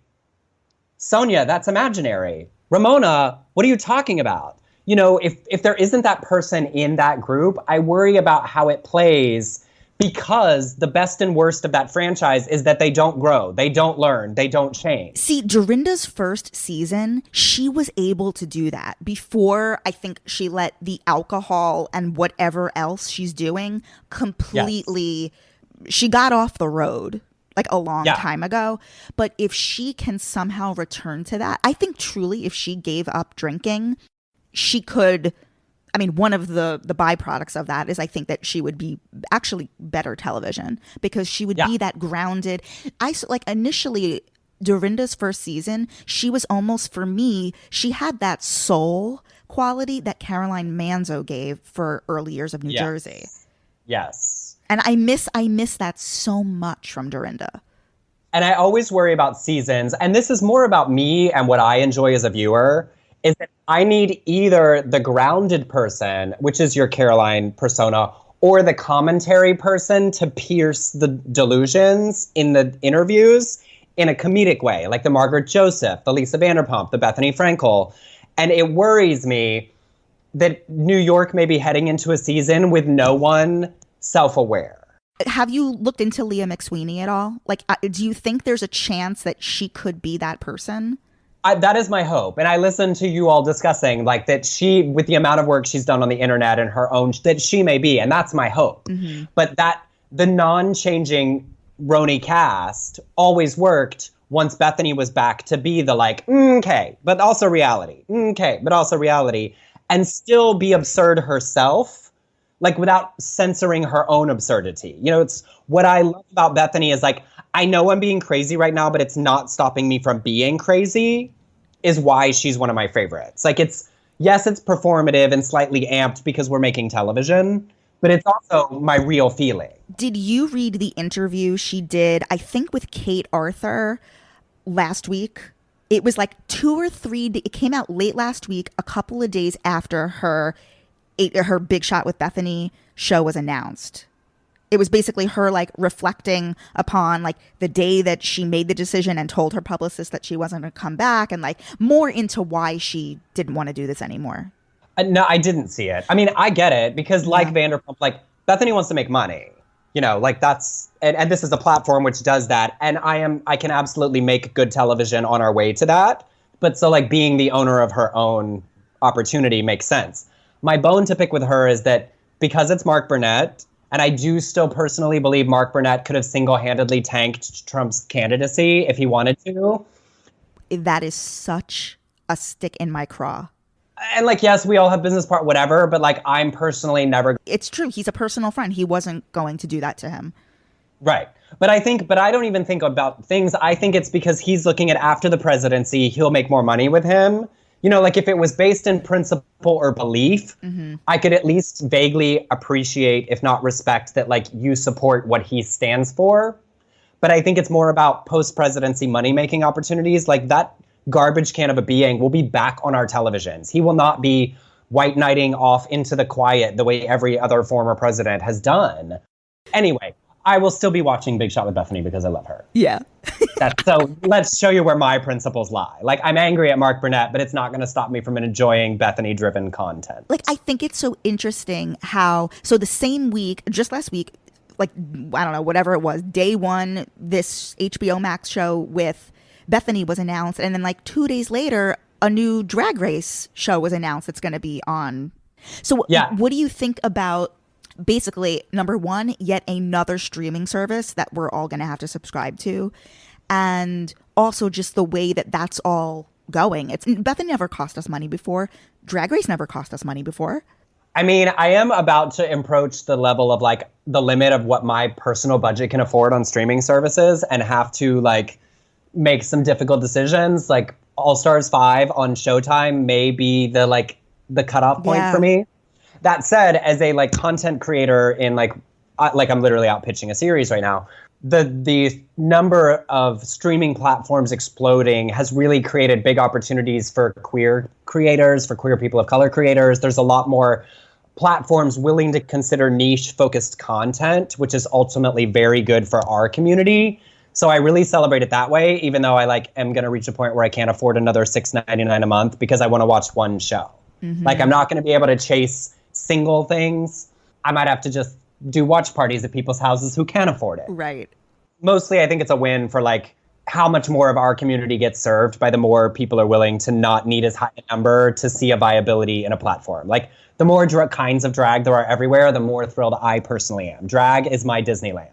Speaker 2: Sonia, that's imaginary. Ramona, what are you talking about? You know, if there isn't that person in that group, I worry about how it plays, because the best and worst of that franchise is that they don't grow, they don't learn, they don't change.
Speaker 1: See, Dorinda's first season, she was able to do that before I think she let the alcohol and whatever else she's doing completely, she got off the road like a long time ago. But if she can somehow return to that, I think truly if she gave up drinking, she could. I mean, one of the byproducts of that is I think that she would be actually better television, because she would be that grounded. Like initially, Dorinda's first season, she was almost, for me, she had that soul quality that Caroline Manzo gave for early years of New Jersey.
Speaker 2: Yes.
Speaker 1: And I miss that so much from Dorinda.
Speaker 2: And I always worry about seasons, and this is more about me and what I enjoy as a viewer, is that I need either the grounded person, which is your Caroline persona, or the commentary person to pierce the delusions in the interviews in a comedic way, like the Margaret Joseph, the Lisa Vanderpump, the Bethany Frankel. And it worries me that New York may be heading into a season with no one self-aware.
Speaker 1: Have you looked into Leah McSweeney at all? Like, do you think there's a chance that she could be that person?
Speaker 2: That is my hope. And I listened to you all discussing like that she, with the amount of work she's done on the internet and her own, that she may be. And that's my hope. Mm-hmm. But that the non-changing RHONY cast always worked once Bethenny was back to be the like, okay, but also reality. Okay, but also reality. And still be absurd herself, like without censoring her own absurdity. You know, it's what I love about Bethenny is like, I know I'm being crazy right now, but it's not stopping me from being crazy, is why she's one of my favorites. Like yes, it's performative and slightly amped because we're making television, but it's also my real feeling.
Speaker 1: Did you read the interview she did, I think with Kate Arthur last week? It was like 2 or 3, it came out late last week, a couple of days after her Big Shot with Bethenny show was announced. It was basically her like reflecting upon like the day that she made the decision and told her publicist that she wasn't going to come back, and like more into why she didn't want to do this anymore.
Speaker 2: No, I didn't see it. I mean, I get it because like Vanderpump, like Bethenny wants to make money, you know, like that's, and this is a platform which does that. And I can absolutely make good television on our way to that. But so like being the owner of her own opportunity makes sense. My bone to pick with her is that because it's Mark Burnett, and I do still personally believe Mark Burnett could have single-handedly tanked Trump's candidacy if he wanted to.
Speaker 1: That is such a stick in my craw.
Speaker 2: And like, yes, we all have business part, whatever, but like I'm personally never.
Speaker 1: It's true. He's a personal friend. He wasn't going to do that to him.
Speaker 2: Right. But I don't even think about things. I think it's because he's looking at after the presidency, he'll make more money with him. You know, like if it was based in principle or belief, I could at least vaguely appreciate, if not respect, that like you support what he stands for. But I think it's more about post-presidency money-making opportunities. Like that garbage can of a being will be back on our televisions. He will not be white knighting off into the quiet the way every other former president has done. Anyway, I will still be watching Big Shot with Bethenny because I love her.
Speaker 1: Yeah.
Speaker 2: So let's show you where my principles lie. Like I'm angry at Mark Burnett, but it's not going to stop me from enjoying Bethany-driven content.
Speaker 1: Like I think it's so interesting how, so the same week, just last week, like, I don't know, whatever it was, day one, this HBOMax show with Bethenny was announced. And then like 2 days later, a new Drag Race show was announced that's going to be on. So what do you think about basically, number one, yet another streaming service that we're all going to have to subscribe to? And also just the way that that's all going. Bethenny never cost us money before. Drag Race never cost us money before.
Speaker 2: I mean, I am about to approach the level of like the limit of what my personal budget can afford on streaming services and have to like make some difficult decisions. Like All Stars 5 on Showtime may be the cutoff point for me. That said, as a like content creator in like I'm literally out pitching a series right now, the number of streaming platforms exploding has really created big opportunities for queer creators, for queer people of color creators. There's a lot more platforms willing to consider niche-focused content, which is ultimately very good for our community. So I really celebrate it that way, even though I like am going to reach a point where I can't afford another $6.99 a month because I want to watch one show. Like I'm not going to be able to chase single things. I might have to just do watch parties at people's houses who can't afford it.
Speaker 1: Right.
Speaker 2: Mostly, I think it's a win for like how much more of our community gets served by the more people are willing to not need as high a number to see a viability in a platform. Like the more kinds of drag there are everywhere, the more thrilled I personally am. Drag is my Disneyland.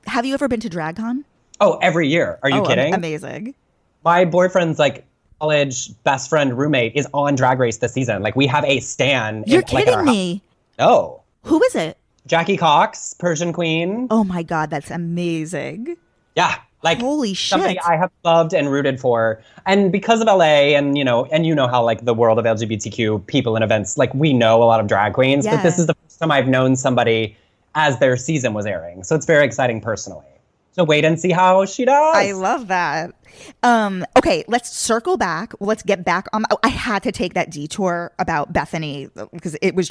Speaker 1: Have you ever been to DragCon?
Speaker 2: Oh, every year. Are you kidding?
Speaker 1: Amazing.
Speaker 2: My boyfriend's like college best friend roommate is on Drag Race this season. Like we have a stan.
Speaker 1: You're kidding me.
Speaker 2: No.
Speaker 1: Who is it?
Speaker 2: Jackie Cox, Persian Queen.
Speaker 1: Oh my God, that's amazing.
Speaker 2: Yeah. Like
Speaker 1: holy shit.
Speaker 2: Something I have loved and rooted for. And because of LA and you know how like the world of LGBTQ people and events, like we know a lot of drag queens, but this is the first time I've known somebody as their season was airing. So it's very exciting personally. to wait and see how she does.
Speaker 1: I love that. Okay, let's circle back. Let's get back on. I had to take that detour about Bethenny because it was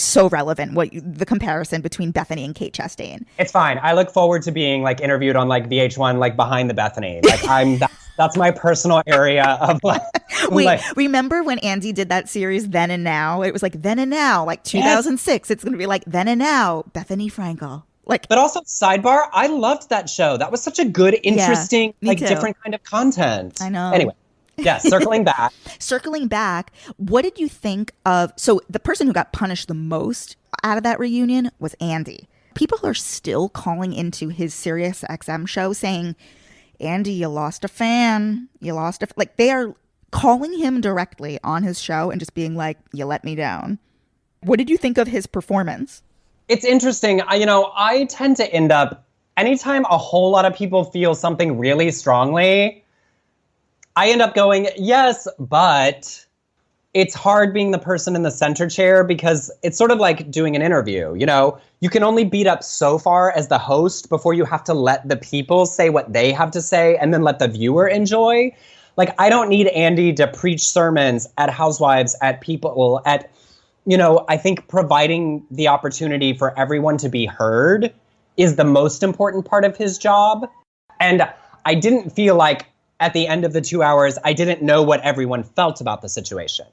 Speaker 1: so relevant. The comparison between Bethenny and Kate Chastain.
Speaker 2: It's fine. I look forward to being like interviewed on like VH1, like behind the Bethenny. Like that's my personal area of like.
Speaker 1: Wait, remember when Andy did that series Then and Now? It was like Then and Now, like 2006. Yes. It's going to be like Then and Now, Bethenny Frankel. Like,
Speaker 2: but also sidebar, I loved that show. That was such a good, interesting, different kind of content.
Speaker 1: I know.
Speaker 2: Anyway, circling back.
Speaker 1: Circling back, what did you think of? So the person who got punished the most out of that reunion was Andy. People are still calling into his Sirius XM show saying, "Andy, you lost a fan. You lost a." Like they are calling him directly on his show and just being like, "You let me down." What did you think of his performance?
Speaker 2: It's interesting. I tend to end up, anytime a whole lot of people feel something really strongly, I end up going, yes, but it's hard being the person in the center chair because it's sort of like doing an interview. You can only beat up so far as the host before you have to let the people say what they have to say and then let the viewer enjoy. Like, I don't need Andy to preach sermons at Housewives, at people, at... I think providing the opportunity for everyone to be heard is the most important part of his job. And I didn't feel like at the end of the 2 hours, I didn't know what everyone felt about the situation.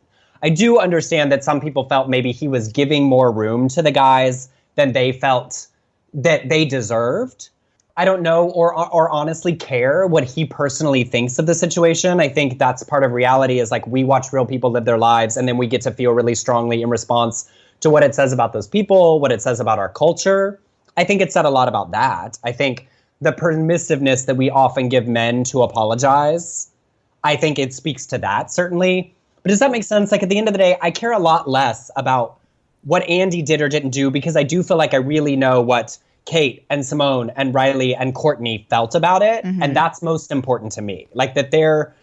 Speaker 2: I do understand that some people felt maybe he was giving more room to the guys than they felt that they deserved. I don't know or honestly care what he personally thinks of the situation. I think that's part of reality is like we watch real people live their lives and then we get to feel really strongly in response to what it says about those people, what it says about our culture. I think it said a lot about that. I think the permissiveness that we often give men to apologize, I think it speaks to that certainly. But does that make sense? Like at the end of the day, I care a lot less about what Andy did or didn't do because I do feel like I really know what Kate and Simone and Riley and Courtney felt about it. Mm-hmm. And that's most important to me. Like that their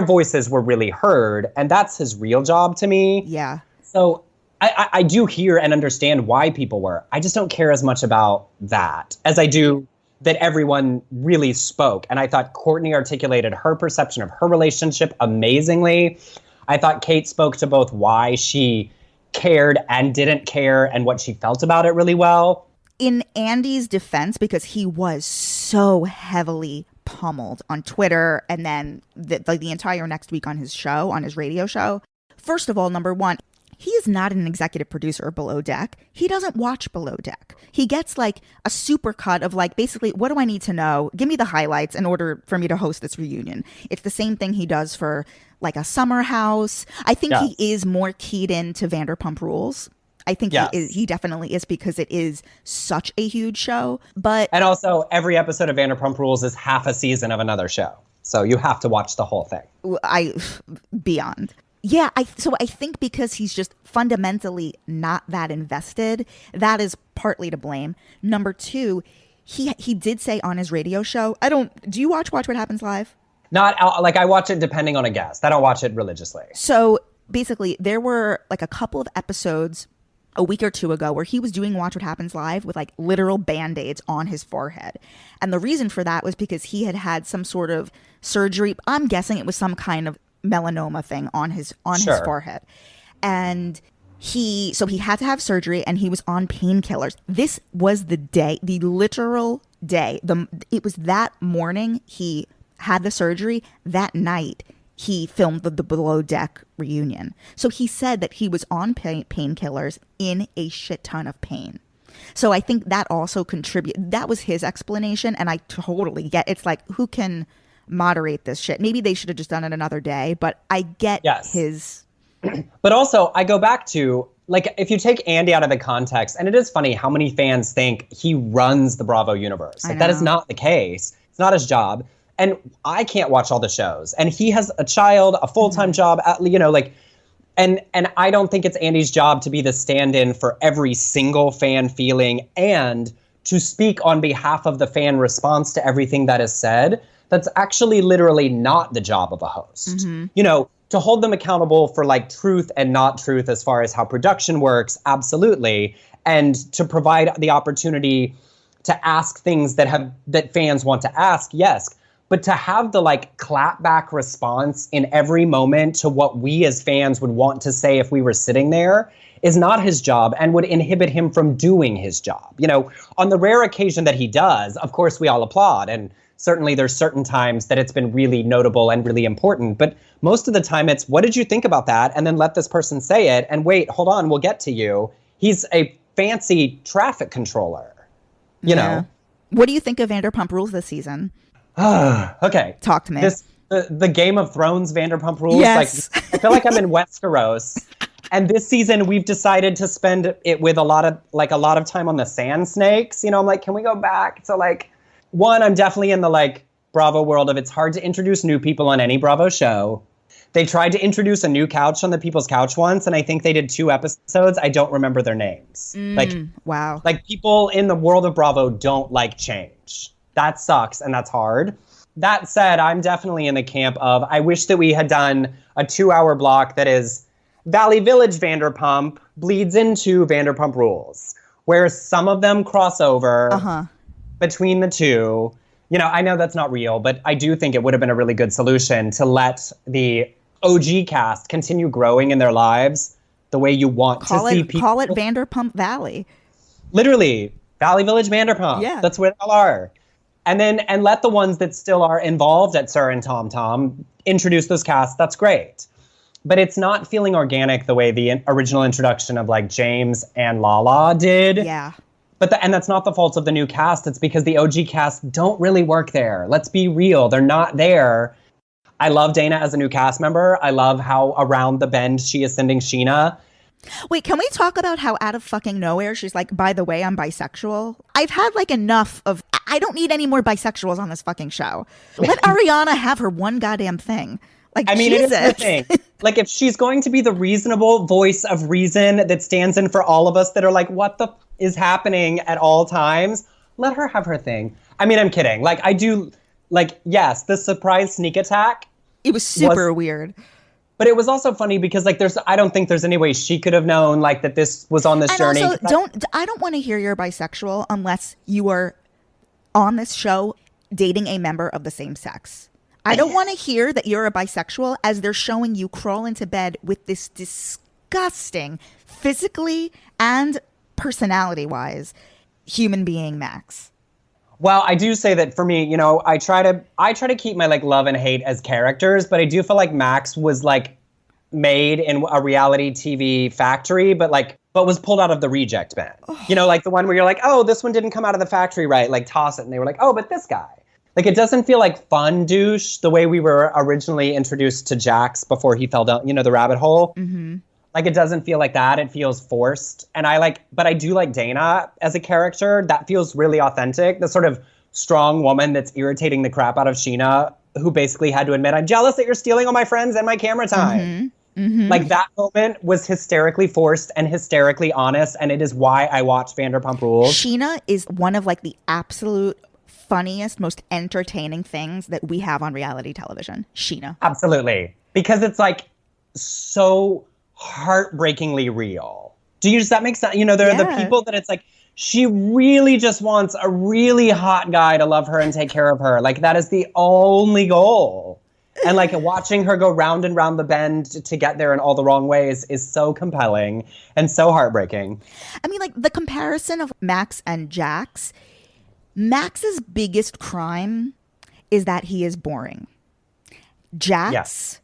Speaker 2: voices were really heard. And that's his real job to me.
Speaker 1: Yeah.
Speaker 2: So I do hear and understand why people were. I just don't care as much about that as I do that everyone really spoke. And I thought Courtney articulated her perception of her relationship amazingly. I thought Kate spoke to both why she cared and didn't care and what she felt about it really well.
Speaker 1: In Andy's defense, because he was so heavily pummeled on Twitter and then the entire next week on his show, on his radio show. First of all, number one, he is not an executive producer of Below Deck. He doesn't watch Below Deck. He gets like a super cut of like, basically, what do I need to know? Give me the highlights in order for me to host this reunion. It's the same thing he does for like a Summer House. I think he is more keyed into Vanderpump Rules. I think he definitely is because it is such a huge show. And
Speaker 2: also every episode of Vanderpump Rules is half a season of another show. So you have to watch the whole thing.
Speaker 1: Beyond. Yeah, I think because he's just fundamentally not that invested, that is partly to blame. Number two, he did say on his radio show, do you watch What Happens Live?
Speaker 2: Not like I watch it depending on a guest. I don't watch it religiously.
Speaker 1: So basically there were like a couple of episodes a week or two ago where he was doing Watch What Happens Live with like literal Band-Aids on his forehead. And the reason for that was because he had some sort of surgery. I'm guessing it was some kind of melanoma thing on his forehead. And he had to have surgery and he was on painkillers. This was the literal day. It was that morning he had the surgery. That night he filmed the Below Deck reunion. So he said that he was on painkillers in a shit ton of pain. So I think that also contributed. That was his explanation. And I totally get, it's like, who can moderate this shit? Maybe they should have just done it another day, but I get his.
Speaker 2: But also I go back to, like, if you take Andy out of the context, and it is funny how many fans think he runs the Bravo universe. Like that is not the case. It's not his job. And I can't watch all the shows. And he has a child, a full-time job, and I don't think it's Andy's job to be the stand-in for every single fan feeling and to speak on behalf of the fan response to everything that is said. That's actually literally not the job of a host. Mm-hmm. To hold them accountable for like truth and not truth as far as how production works, absolutely. And to provide the opportunity to ask things that fans want to ask, yes. But to have the like clap back response in every moment to what we as fans would want to say if we were sitting there is not his job and would inhibit him from doing his job. You know, on the rare occasion that he does, of course, we all applaud. And certainly there's certain times that it's been really notable and really important. But most of the time it's, what did you think about that? And then let this person say it. And wait, hold on, we'll get to you. He's a fancy traffic controller, you know.
Speaker 1: What do you think of Vanderpump Rules this season?
Speaker 2: Okay.
Speaker 1: Talk to me.
Speaker 2: The Game of Thrones Vanderpump Rules.
Speaker 1: Yes.
Speaker 2: Like, I feel like I'm in Westeros. And this season we've decided to spend it with a lot of time on the sand snakes. You know, I'm like, can we go back to like, one, I'm definitely in the like Bravo world of it's hard to introduce new people on any Bravo show. They tried to introduce a new couch on the People's Couch once, and I think they did 2 episodes. I don't remember their names.
Speaker 1: Wow.
Speaker 2: Like people in the world of Bravo don't like change. That sucks, and that's hard. That said, I'm definitely in the camp of, I wish that we had done a 2-hour block that is Valley Village Vanderpump bleeds into Vanderpump Rules, where some of them cross over between the two. You know, I know that's not real, but I do think it would have been a really good solution to let the OG cast continue growing in their lives the way you want to see people.
Speaker 1: Call it Vanderpump Valley.
Speaker 2: Literally, Valley Village Vanderpump.
Speaker 1: Yeah.
Speaker 2: That's where they all are. And let the ones that still are involved at Sir and Tom Tom introduce those casts. That's great. But it's not feeling organic the way the original introduction of like James and Lala did.
Speaker 1: Yeah.
Speaker 2: And that's not the fault of the new cast. It's because the OG cast don't really work there. Let's be real. They're not there. I love Dana as a new cast member. I love how around the bend she is sending Sheena.
Speaker 1: Wait, can we talk about how out of fucking nowhere she's like, by the way, I'm bisexual? I've had like enough of, I don't need any more bisexuals on this fucking show. Let Ariana have her one goddamn thing. Like,
Speaker 2: I mean,
Speaker 1: Jesus.
Speaker 2: it is the thing. Like, if she's going to be the reasonable voice of reason that stands in for all of us that are like, what the is happening at all times, let her have her thing. I mean, I'm kidding. Like, I do, like, yes, the surprise sneak attack.
Speaker 1: It was super weird.
Speaker 2: But it was also funny because, like, I don't think there's any way she could have known, like, that this was on this journey.
Speaker 1: Also, I don't want to hear you're bisexual unless you are on this show dating a member of the same sex. I don't want to hear that you're a bisexual as they're showing you crawl into bed with this disgusting, physically and personality-wise, human being Max.
Speaker 2: Well, I do say that for me, you know, I try to keep my like love and hate as characters, but I do feel like Max was like made in a reality TV factory, but was pulled out of the reject bin. You know, like the one where you're like, oh, this one didn't come out of the factory right, like toss it. And they were like, oh, but this guy. Like, it doesn't feel like fun douche the way we were originally introduced to Jax before he fell down, you know, the rabbit hole. Mm-hmm. Like, it doesn't feel like that. It feels forced. And but I do like Dana as a character. That feels really authentic. The sort of strong woman that's irritating the crap out of Sheena, who basically had to admit, I'm jealous that you're stealing all my friends and my camera time. Mm-hmm. Mm-hmm. Like, that moment was hysterically forced and hysterically honest. And it is why I watch Vanderpump Rules.
Speaker 1: Sheena is one of like the absolute funniest, most entertaining things that we have on reality television. Sheena.
Speaker 2: Absolutely. Because it's like so heartbreakingly real. Does that make sense? You know, there are the people that it's like, she really just wants a really hot guy to love her and take care of her. Like, that is the only goal. And like watching her go round and round the bend to get there in all the wrong ways is so compelling and so heartbreaking.
Speaker 1: I mean, like the comparison of Max and Jax, Max's biggest crime is that he is boring. Jax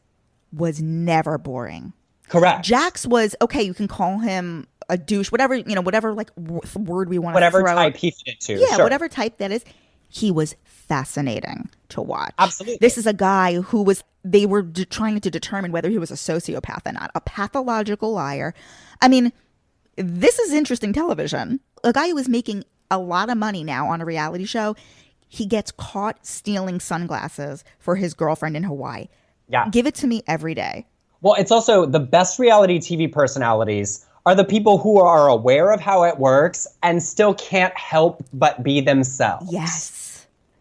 Speaker 1: was never boring.
Speaker 2: Correct.
Speaker 1: Jax was, okay, you can call him a douche, whatever, you know, whatever like word we want to throw.
Speaker 2: Whatever type he fit to.
Speaker 1: Yeah,
Speaker 2: sure.
Speaker 1: whatever type that is. He was fascinating to watch.
Speaker 2: Absolutely.
Speaker 1: This is a guy who they were trying to determine whether he was a sociopath or not, a pathological liar. I mean, this is interesting television. A guy who is making a lot of money now on a reality show, he gets caught stealing sunglasses for his girlfriend in Hawaii.
Speaker 2: Yeah.
Speaker 1: Give it to me every day.
Speaker 2: Well, it's also the best reality TV personalities are the people who are aware of how it works and still can't help but be themselves.
Speaker 1: Yes.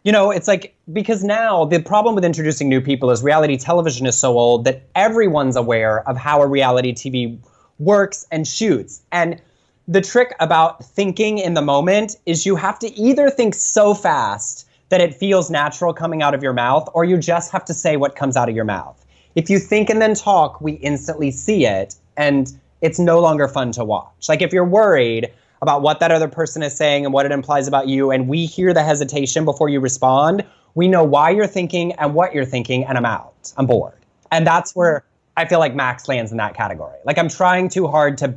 Speaker 2: You know, it's like, because now the problem with introducing new people is reality television is so old that everyone's aware of how a reality TV works and shoots. And the trick about thinking in the moment is you have to either think so fast that it feels natural coming out of your mouth, or you just have to say what comes out of your mouth. If you think and then talk, we instantly see it, and it's no longer fun to watch. Like if you're worried about what that other person is saying and what it implies about you, and we hear the hesitation before you respond, we know why you're thinking and what you're thinking, and I'm out. I'm bored. And that's where I feel like Max lands in that category. Like I'm trying too hard to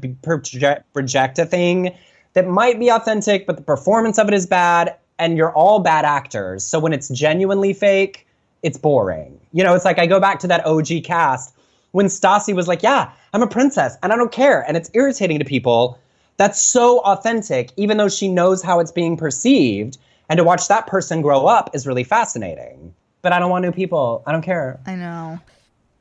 Speaker 2: project a thing that might be authentic, but the performance of it is bad, and you're all bad actors. So when it's genuinely fake, it's boring. You know, it's like I go back to that OG cast when Stassi was like, yeah, I'm a princess and I don't care. And it's irritating to people. That's so authentic, even though she knows how it's being perceived. And to watch that person grow up is really fascinating. But I don't want new people. I don't care.
Speaker 1: I know.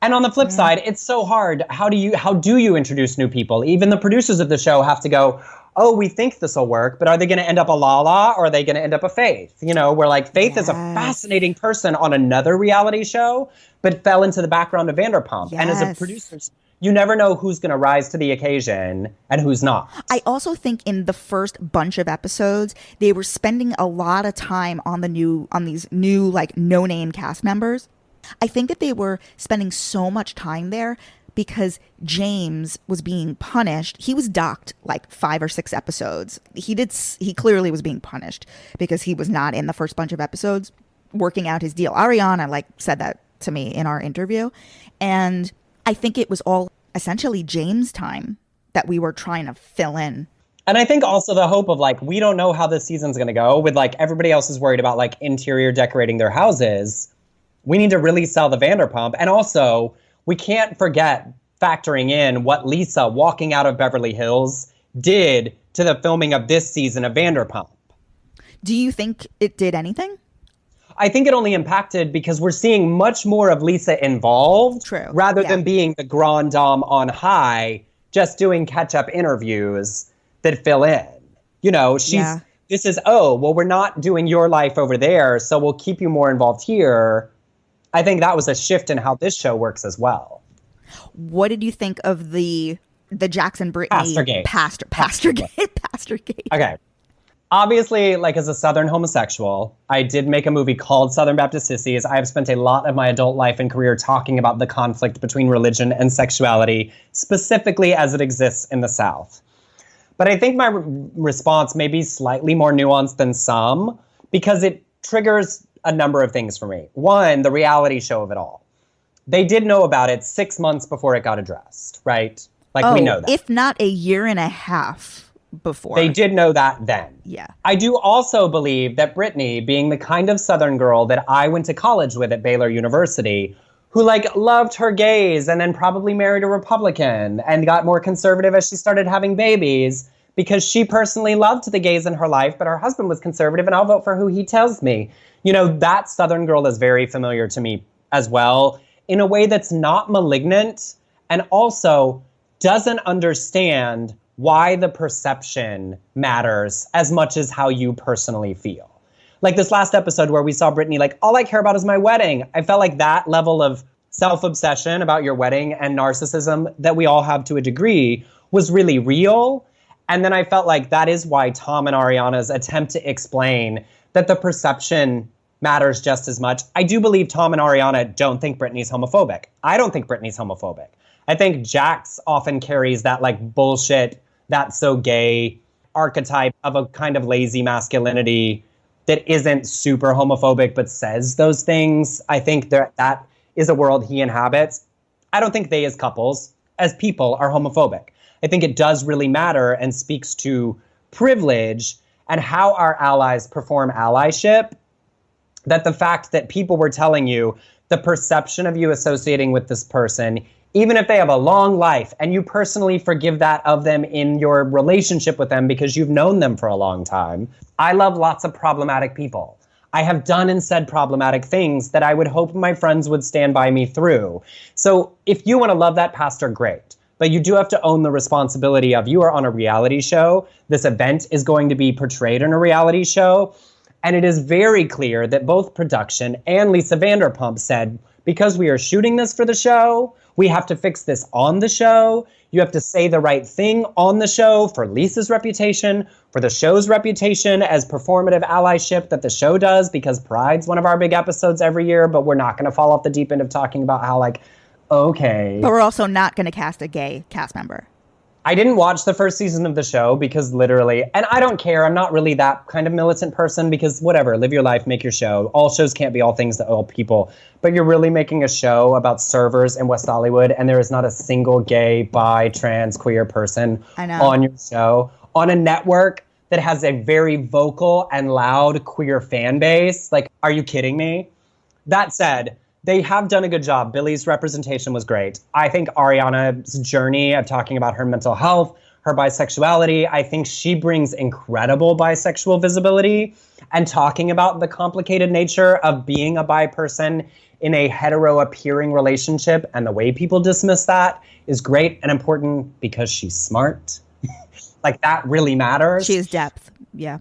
Speaker 2: And on the flip side, it's so hard. How do you introduce new people? Even the producers of the show have to go, oh, we think this will work, but are they going to end up a Lala or are they going to end up a Faith? You know, where like Faith is a fascinating person on another reality show, but fell into the background of Vanderpump.
Speaker 1: Yes.
Speaker 2: And as a producer, you never know who's going to rise to the occasion and who's not.
Speaker 1: I also think in the first bunch of episodes, they were spending a lot of time on these new like no-name cast members. I think that they were spending so much time there because James was being punished. He was docked like 5 or 6 episodes. He clearly was being punished because he was not in the first bunch of episodes working out his deal. Ariana like said that to me in our interview. And I think it was all essentially James' time that we were trying to fill in.
Speaker 2: And I think also the hope of like, we don't know how this season's going to go with like everybody else is worried about like interior decorating their houses. We need to really sell the Vanderpump. And also we can't forget factoring in what Lisa walking out of Beverly Hills did to the filming of this season of Vanderpump.
Speaker 1: Do you think it did anything?
Speaker 2: I think it only impacted because we're seeing much more of Lisa involved.
Speaker 1: True.
Speaker 2: Rather than being the grand dame on high, just doing catch-up interviews that fill in. You know, this is, we're not doing your life over there, so we'll keep you more involved here. I think that was a shift in how this show works as well.
Speaker 1: What did you think of the Jackson Brittany PastorGate?
Speaker 2: Okay. Obviously, like as a Southern homosexual, I did make a movie called Southern Baptist Sissies. I have spent a lot of my adult life and career talking about the conflict between religion and sexuality, specifically as it exists in the South. But I think my response may be slightly more nuanced than some because it triggers a number of things for me. One, the reality show of it all. They did know about it 6 months before it got addressed, right? Like we know that.
Speaker 1: If not a year and a half before.
Speaker 2: They did know that then.
Speaker 1: Yeah.
Speaker 2: I do also believe that Brittany, being the kind of Southern girl that I went to college with at Baylor University, who like loved her gays and then probably married a Republican and got more conservative as she started having babies because she personally loved the gays in her life, but her husband was conservative and I'll vote for who he tells me. You know, that Southern girl is very familiar to me as well in a way that's not malignant and also doesn't understand why the perception matters as much as how you personally feel. Like this last episode where we saw Brittany, like, all I care about is my wedding. I felt like that level of self-obsession about your wedding and narcissism that we all have to a degree was really real. And then I felt like that is why Tom and Ariana's attempt to explain that the perception matters just as much. I do believe Tom and Ariana don't think Brittany's homophobic. I don't think Brittany's homophobic. I think Jax often carries that like bullshit, that's so gay archetype of a kind of lazy masculinity that isn't super homophobic but says those things. I think that is a world he inhabits. I don't think they as couples, as people, are homophobic. I think it does really matter and speaks to privilege and how our allies perform allyship, that the fact that people were telling you the perception of you associating with this person, even if they have a long life and you personally forgive that of them in your relationship with them because you've known them for a long time. I love lots of problematic people. I have done and said problematic things that I would hope my friends would stand by me through. So if you want to love that pastor, great. But you do have to own the responsibility of you are on a reality show. This event is going to be portrayed in a reality show. And it is very clear that both production and Lisa Vanderpump said, because we are shooting this for the show, we have to fix this on the show. You have to say the right thing on the show for Lisa's reputation, for the show's reputation as performative allyship that the show does, because Pride's one of our big episodes every year, but we're not going to fall off the deep end of talking about how, like, okay.
Speaker 1: But we're also not going to cast a gay cast member.
Speaker 2: I didn't watch the first season of the show because literally, and I don't care, I'm not really that kind of militant person because whatever, live your life, make your show. All shows can't be all things to all people. But you're really making a show about servers in West Hollywood and there is not a single gay, bi, trans, queer person on your show. On a network that has a very vocal and loud queer fan base. Like, are you kidding me? That said, they have done a good job. Billy's representation was great. I think Ariana's journey of talking about her mental health, her bisexuality, I think she brings incredible bisexual visibility, and talking about the complicated nature of being a bi person in a hetero-appearing relationship and the way people dismiss that is great and important because she's smart. Like, that really matters.
Speaker 1: She has depth, yeah.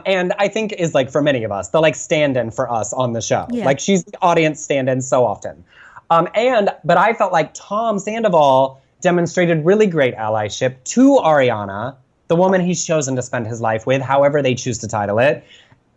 Speaker 2: And I think is, like, for many of us, the, like, stand-in for us on the show.
Speaker 1: Yeah.
Speaker 2: Like, she's the audience stand-in so often. But I felt like Tom Sandoval demonstrated really great allyship to Ariana, the woman he's chosen to spend his life with, however they choose to title it,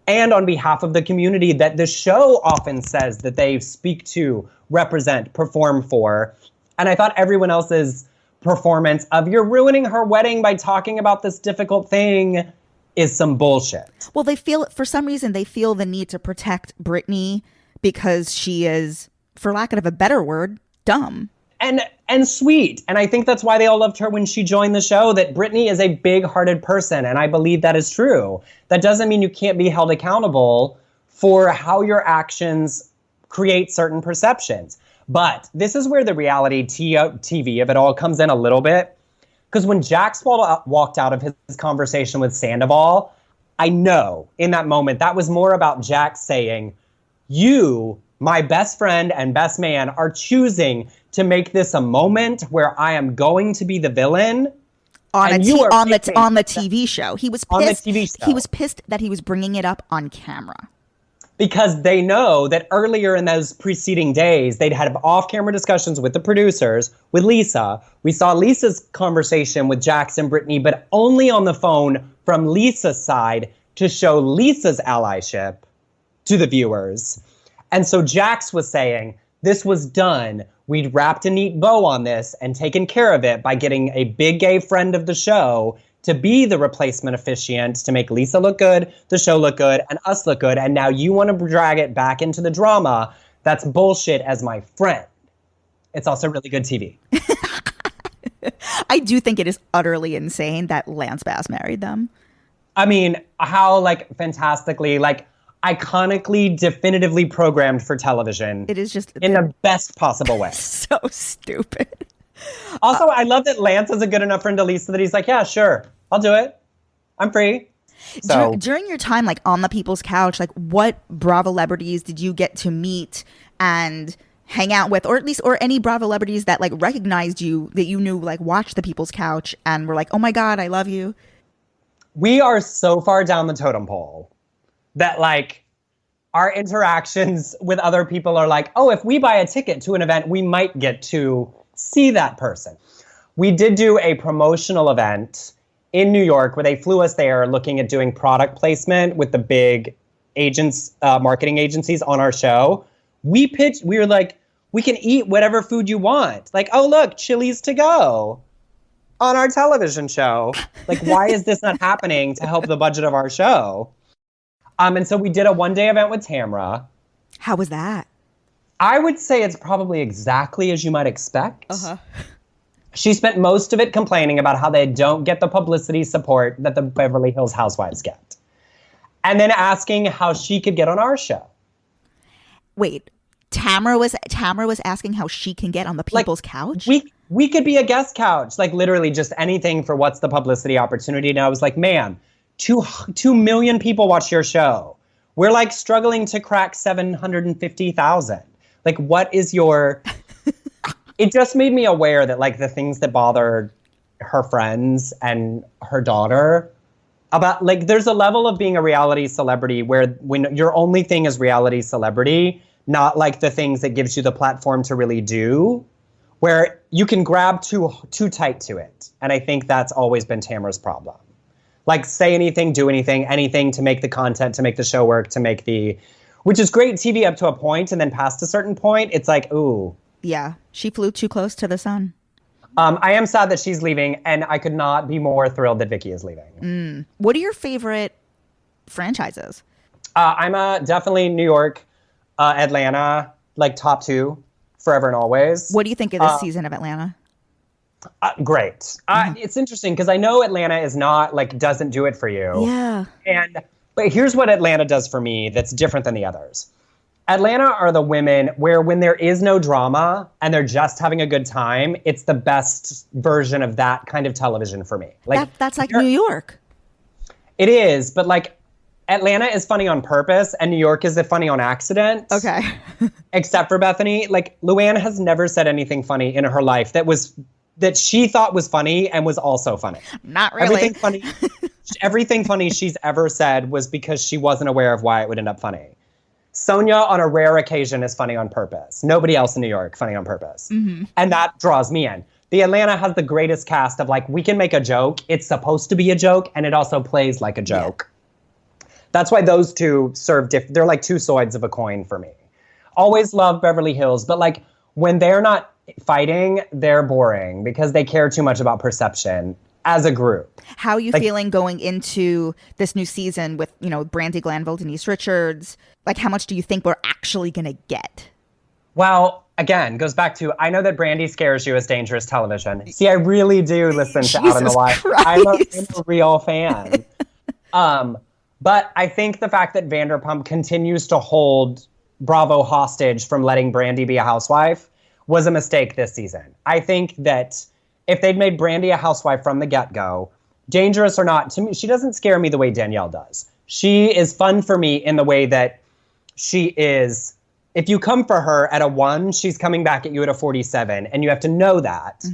Speaker 2: and on behalf of the community that the show often says that they speak to, represent, perform for. And I thought everyone else's performance of "you're ruining her wedding by talking about this difficult thing" is some bullshit.
Speaker 1: Well, for some reason, they feel the need to protect Brittany because she is, for lack of a better word, dumb.
Speaker 2: And sweet. And I think that's why they all loved her when she joined the show, that Brittany is a big-hearted person, and I believe that is true. That doesn't mean you can't be held accountable for how your actions create certain perceptions. But this is where the reality TV of it all comes in a little bit. Because when Jax walked out of his conversation with Sandoval, I know in that moment that was more about Jax saying, you, my best friend and best man, are choosing to make this a moment where I am going to be the villain.
Speaker 1: On the TV show. He was pissed.
Speaker 2: On the TV show.
Speaker 1: He was pissed that he was bringing it up on camera.
Speaker 2: Because they know that earlier in those preceding days, they'd had off-camera discussions with the producers, with Lisa. We saw Lisa's conversation with Jax and Brittany, but only on the phone from Lisa's side to show Lisa's allyship to the viewers. And so Jax was saying, this was done. We'd wrapped a neat bow on this and taken care of it by getting a big gay friend of the show to be the replacement officiant to make Lisa look good, the show look good, and us look good. And now you want to drag it back into the drama. That's bullshit as my friend. It's also really good TV.
Speaker 1: I do think it is utterly insane that Lance Bass married them.
Speaker 2: I mean, how, like, fantastically, like, iconically, definitively programmed for television.
Speaker 1: It is just
Speaker 2: in the best possible way.
Speaker 1: So stupid.
Speaker 2: Also, I love that Lance is a good enough friend to Lisa that he's like, yeah, sure, I'll do it. I'm free. So
Speaker 1: during your time, like, on the People's Couch, like, what Bravo celebrities did you get to meet and hang out with, or any Bravo celebrities that, like, recognized you, that you knew, like, watched the People's Couch and were like, oh my God, I love you?
Speaker 2: We are so far down the totem pole that, like, our interactions with other people are like, oh, if we buy a ticket to an event, we might get to see that person. We did do a promotional event in New York where they flew us there looking at doing product placement with the big marketing agencies on our show. We were like, we can eat whatever food you want. Like, oh, look, Chili's to go on our television show. Like, why is this not happening to help the budget of our show? And so we did a one-day event with Tamra.
Speaker 1: How was that?
Speaker 2: I would say it's probably exactly as you might expect.
Speaker 1: Uh-huh.
Speaker 2: She spent most of it complaining about how they don't get the publicity support that the Beverly Hills Housewives get. And then asking how she could get on our show.
Speaker 1: Wait, Tamra was asking how she can get on the People's Couch?
Speaker 2: We could be a guest couch. Like, literally just anything for what's the publicity opportunity. And I was like, man, 2 million people watch your show. We're, like, struggling to crack 750,000. Like, what is your... It just made me aware that, like, the things that bothered her friends and her daughter about, like, there's a level of being a reality celebrity where when your only thing is reality celebrity, not, like, the things that gives you the platform to really do, where you can grab too tight to it. And I think that's always been Tamra's problem. Like, say anything, do anything to make the content, to make the show work, which is great TV up to a point, and then past a certain point, it's like, ooh.
Speaker 1: Yeah, she flew too close to the sun.
Speaker 2: I am sad that she's leaving, and I could not be more thrilled that Vicky is leaving.
Speaker 1: What are your favorite franchises?
Speaker 2: I'm definitely New York, Atlanta, like top 2, forever and always.
Speaker 1: What do you think of this season of Atlanta?
Speaker 2: Great. It's interesting because I know Atlanta is not like doesn't do it for you.
Speaker 1: Yeah.
Speaker 2: But here's what Atlanta does for me that's different than the others. Atlanta are the women where when there is no drama and they're just having a good time, it's the best version of that kind of television for me. Like
Speaker 1: that's like New York.
Speaker 2: It is, but like Atlanta is funny on purpose and New York is funny on accident.
Speaker 1: Okay.
Speaker 2: Except for Bethenny. Like Luann has never said anything funny in her life that she thought was funny and was also funny.
Speaker 1: Not really.
Speaker 2: Everything funny she's ever said was because she wasn't aware of why it would end up funny. Sonia, on a rare occasion, is funny on purpose. Nobody else in New York funny on purpose. And that draws me in. The Atlanta has the greatest cast of like, we can make a joke. It's supposed to be a joke, and it also plays like a joke. Yeah. That's why those two serve they're like two sides of a coin for me. Always love Beverly Hills, but like when they're not fighting, they're boring because they care too much about perception as a group.
Speaker 1: How are you feeling going into this new season with, Brandi Glanville, Denise Richards? Like, how much do you think we're actually going to get?
Speaker 2: Well, again, goes back to, I know that Brandi scares you as dangerous television. See, I really do listen to Out on the Wire. I'm a real fan. But I think the fact that Vanderpump continues to hold Bravo hostage from letting Brandi be a housewife was a mistake this season. I think that if they'd made Brandi a housewife from the get-go, dangerous or not, to me, she doesn't scare me the way Danielle does. She is fun for me in the way that she is, if you come for her at a 1, she's coming back at you at a 47, and you have to know that.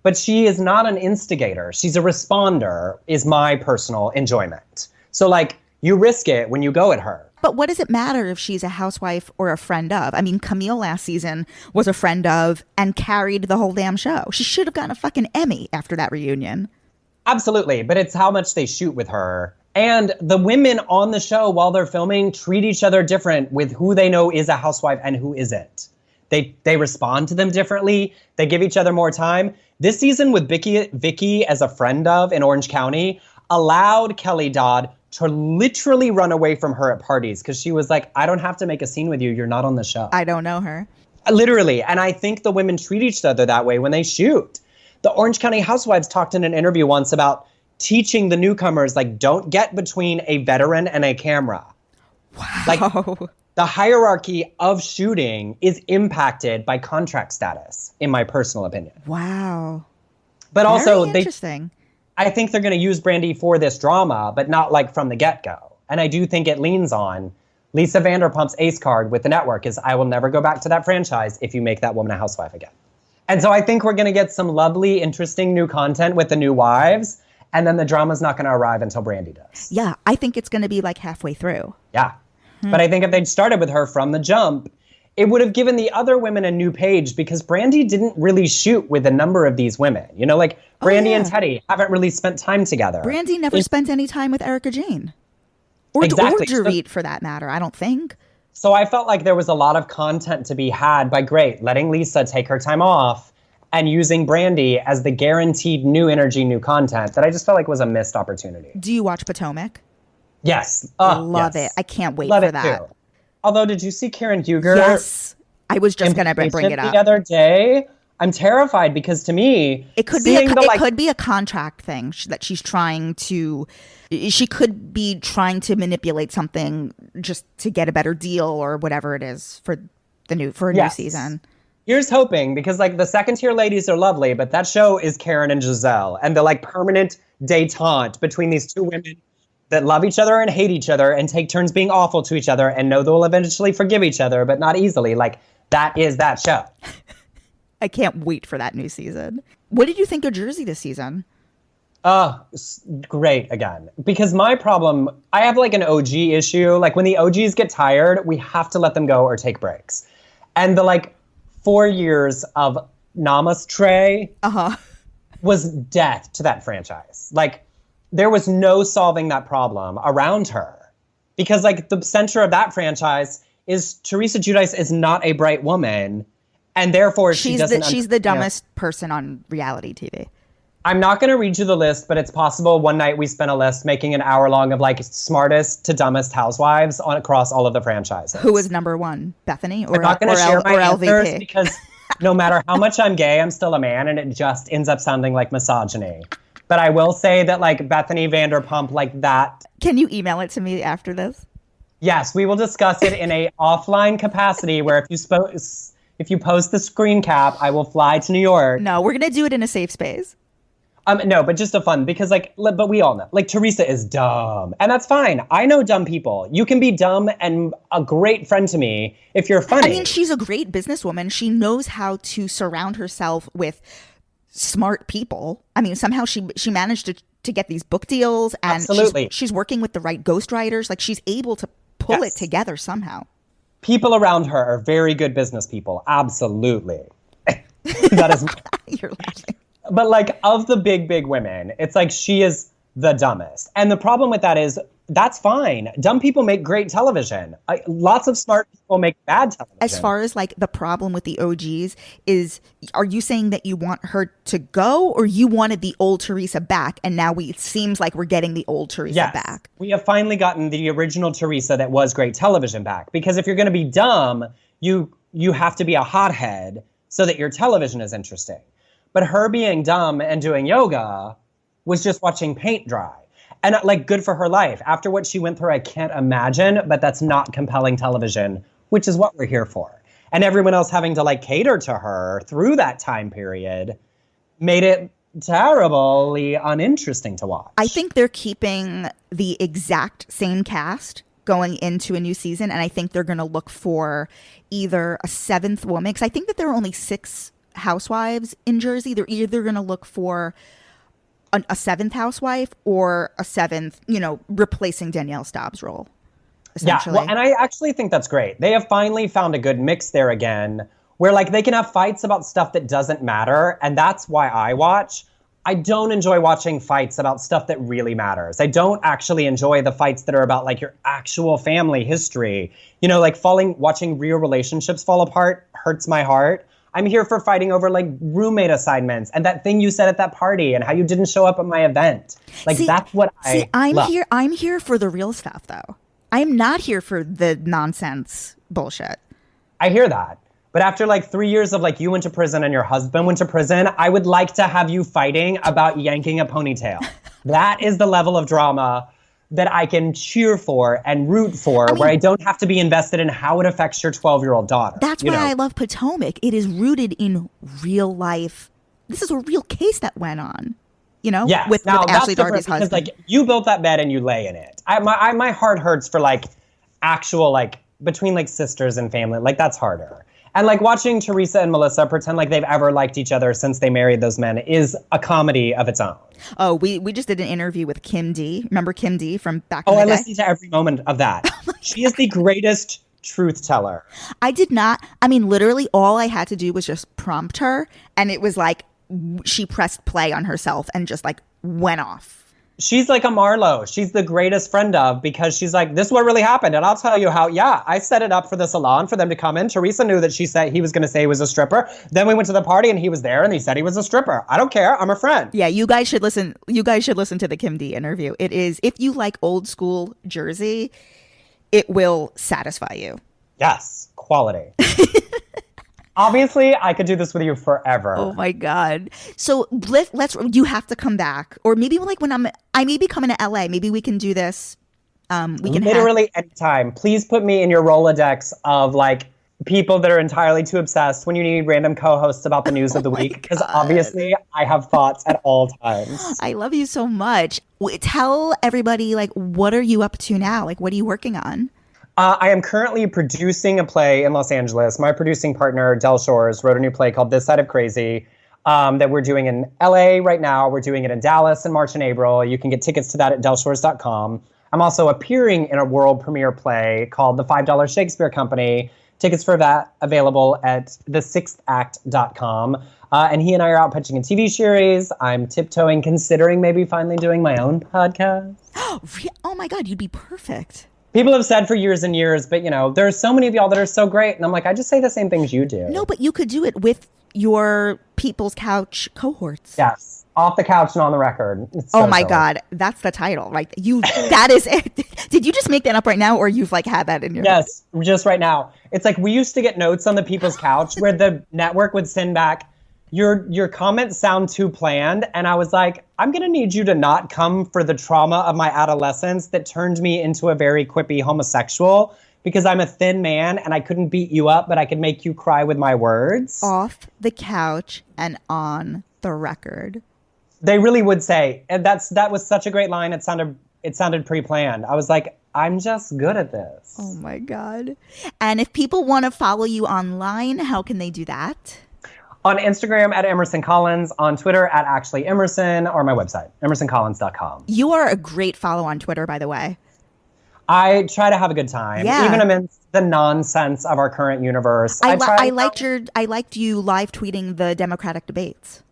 Speaker 2: But she is not an instigator. She's a responder, is my personal enjoyment. So, like, you risk it when you go at her.
Speaker 1: But what does it matter if she's a housewife or a friend of? I mean, Camille last season was a friend of and carried the whole damn show. She should have gotten a fucking Emmy after that reunion.
Speaker 2: Absolutely. But it's how much they shoot with her. And the women on the show while they're filming treat each other different with who they know is a housewife and who isn't. They respond to them differently. They give each other more time. This season with Vicky as a friend of in Orange County allowed Kelly Dodd to literally run away from her at parties because she was like, I don't have to make a scene with you. You're not on the show.
Speaker 1: I don't know her.
Speaker 2: Literally. And I think the women treat each other that way when they shoot. The Orange County Housewives talked in an interview once about teaching the newcomers, like, don't get between a veteran and a camera.
Speaker 1: Wow.
Speaker 2: Like, the hierarchy of shooting is impacted by contract status, in my personal opinion.
Speaker 1: Wow.
Speaker 2: But
Speaker 1: Very
Speaker 2: also,
Speaker 1: interesting.
Speaker 2: I think they're going to use Brandi for this drama, but not like from the get-go. And I do think it leans on Lisa Vanderpump's ace card with the network is I will never go back to that franchise if you make that woman a housewife again. And so I think we're going to get some lovely, interesting new content with the new wives. And then the drama's not going to arrive until Brandi does.
Speaker 1: Yeah, I think it's going to be like halfway through.
Speaker 2: Yeah. But I think if they'd started with her from the jump, it would have given the other women a new page because Brandi didn't really shoot with a number of these women. You know, like Brandi and Teddy haven't really spent time together.
Speaker 1: Brandi never spent any time with Erika Jane. Or Dorit, for that matter, I don't think.
Speaker 2: So I felt like there was a lot of content to be had by letting Lisa take her time off and using Brandi as the guaranteed new energy, new content that I just felt like was a missed opportunity.
Speaker 1: Do you watch Potomac?
Speaker 2: Yes.
Speaker 1: Love it. I can't wait for that.
Speaker 2: Too. Although, did you see Karen Huger?
Speaker 1: Yes. I was just going to bring it up.
Speaker 2: The other day, I'm terrified because to me,
Speaker 1: it could be a contract thing that she's trying to. She could be trying to manipulate something just to get a better deal or whatever it is for a new season.
Speaker 2: Here's hoping because like the second tier ladies are lovely, but that show is Karen and Giselle and the like permanent detente between these two women that love each other and hate each other and take turns being awful to each other and know they'll eventually forgive each other, but not easily. Like that is that show.
Speaker 1: I can't wait for that new season. What did you think of Jersey this season?
Speaker 2: Great again. Because my problem, I have like an OG issue. Like when the OGs get tired, we have to let them go or take breaks. And the like 4 years of namaste
Speaker 1: Uh-huh.
Speaker 2: was death to that franchise. Like, there was no solving that problem around her. Because, like, the center of that franchise is Teresa Giudice is not a bright woman, and therefore
Speaker 1: She's the dumbest person on reality TV.
Speaker 2: I'm not going to read you the list, but it's possible one night we spent a list making an hour long of, like, smartest to dumbest housewives across all of the franchises.
Speaker 1: Who was number one, Bethenny or
Speaker 2: I'm not going to share my answers
Speaker 1: LVP?
Speaker 2: Because no matter how much I'm gay, I'm still a man, and it just ends up sounding like misogyny. But I will say that, like, Bethany Vanderpump, like that.
Speaker 1: Can you email it to me after this?
Speaker 2: Yes, we will discuss it in a offline capacity where if you post the screen cap, I will fly to New York.
Speaker 1: No, we're going to do it in a safe space.
Speaker 2: No, but just a fun, because, like, but we all know, like, Teresa is dumb, and that's fine. I know dumb people. You can be dumb and a great friend to me if you're funny.
Speaker 1: I mean, she's a great businesswoman. She knows how to surround herself with smart people. I mean, somehow she managed to get these book deals, and
Speaker 2: absolutely,
Speaker 1: she's working with the right ghostwriters. Like, she's able to pull it together somehow.
Speaker 2: People around her are very good business people. Absolutely. That is.
Speaker 1: You're laughing.
Speaker 2: But, like, of the big women, it's like she is the dumbest. And the problem with that is that's fine. Dumb people make great television. Lots of smart people make bad television.
Speaker 1: As far as, like, the problem with the OGs is, are you saying that you want her to go, or you wanted the old Teresa back, and now it seems like we're getting the old Teresa back?
Speaker 2: We have finally gotten the original Teresa that was great television back. Because if you're going to be dumb, you have to be a hothead so that your television is interesting. But her being dumb and doing yoga was just watching paint dry. And, like, good for her life. After what she went through, I can't imagine, but that's not compelling television, which is what we're here for. And everyone else having to, like, cater to her through that time period made it terribly uninteresting to watch.
Speaker 1: I think they're keeping the exact same cast going into a new season, and I think they're going to look for either a seventh woman, because I think that there are only 6 housewives in Jersey. They're either going to look for a seventh housewife or a seventh, replacing Danielle Staub's role. Essentially.
Speaker 2: Yeah, well, and I actually think that's great. They have finally found a good mix there again, where, like, they can have fights about stuff that doesn't matter, and that's why I watch. I don't enjoy watching fights about stuff that really matters. I don't actually enjoy the fights that are about, like, your actual family history. Like, watching real relationships fall apart hurts my heart. I'm here for fighting over, like, roommate assignments and that thing you said at that party and how you didn't show up at my event. Like, that's what I love.
Speaker 1: I'm here for the real stuff, though. I'm not here for the nonsense bullshit.
Speaker 2: I hear that. But after, like, 3 years of, like, you went to prison and your husband went to prison, I would like to have you fighting about yanking a ponytail. That is the level of drama that I can cheer for and root for, where I don't have to be invested in how it affects your 12-year-old daughter.
Speaker 1: That's why I love Potomac. It is rooted in real life. This is a real case that went on,
Speaker 2: yes.
Speaker 1: with
Speaker 2: Now,
Speaker 1: Ashley Darby's husband.
Speaker 2: Because, like, you built that bed and you lay in it. My heart hurts for, like, actual, like, between, like, sisters and family. Like, that's harder. And, like, watching Teresa and Melissa pretend like they've ever liked each other since they married those men is a comedy of its own.
Speaker 1: Oh, we just did an interview with Kim D. Remember Kim D from back in the day?
Speaker 2: Oh, I listened to every moment of that. She is the greatest truth teller.
Speaker 1: I did not. I mean, literally all I had to do was just prompt her, and it was like she pressed play on herself and just, like, went off.
Speaker 2: She's like a Marlo. She's the greatest friend of, because she's like, this is what really happened. And I'll tell you how, I set it up for the salon for them to come in. Teresa knew that he was going to say he was a stripper. Then we went to the party and he was there and he said he was a stripper. I don't care. I'm a friend.
Speaker 1: Yeah, you guys should listen. You guys should listen to the Kim D interview. It is, if you like old school Jersey, it will satisfy you.
Speaker 2: Yes, quality. Obviously, I could do this with you forever.
Speaker 1: Oh my God. So you have to come back. Or maybe, like, when I may be coming to LA, maybe we can do this. We can
Speaker 2: literally anytime. Please put me in your Rolodex of, like, people that are entirely too obsessed when you need random co-hosts about the news of the week. Because obviously I have thoughts at all times.
Speaker 1: I love you so much. Tell everybody, like, what are you up to now? Like, what are you working on?
Speaker 2: I am currently producing a play in Los Angeles. My producing partner, Del Shores, wrote a new play called This Side of Crazy that we're doing in LA right now. We're doing it in Dallas in March and April. You can get tickets to that at delshores.com. I'm also appearing in a world premiere play called The $5 Shakespeare Company. Tickets for that available at thesixthact.com. And he and I are out pitching a TV series. I'm tiptoeing, considering maybe finally doing my own podcast.
Speaker 1: Oh my God, you'd be perfect.
Speaker 2: People have said for years and years, but there's so many of y'all that are so great. And I'm like, I just say the same things you do.
Speaker 1: No, but you could do it with your People's Couch cohorts.
Speaker 2: Yes. Off the couch and on the record.
Speaker 1: Oh my God. That's the title, right? That is it. Did you just make that up right now, or you've had that in your head?
Speaker 2: Yes, just right now. It's like we used to get notes on the People's Couch where the network would send back, your comments sound too planned. And I was like, I'm going to need you to not come for the trauma of my adolescence that turned me into a very quippy homosexual, because I'm a thin man and I couldn't beat you up, but I could make you cry with my words.
Speaker 1: Off the couch and on the record.
Speaker 2: They really would say, and that was such a great line. It sounded pre-planned. I was like, I'm just good at this.
Speaker 1: Oh my God. And if people want to follow you online, how can they do that?
Speaker 2: On Instagram at Emerson Collins, on Twitter at Actually Emerson, or my website, emersoncollins.com.
Speaker 1: You are a great follow on Twitter, by the way.
Speaker 2: I try to have a good time, even amidst the nonsense of our current universe.
Speaker 1: I liked you live tweeting the Democratic debates.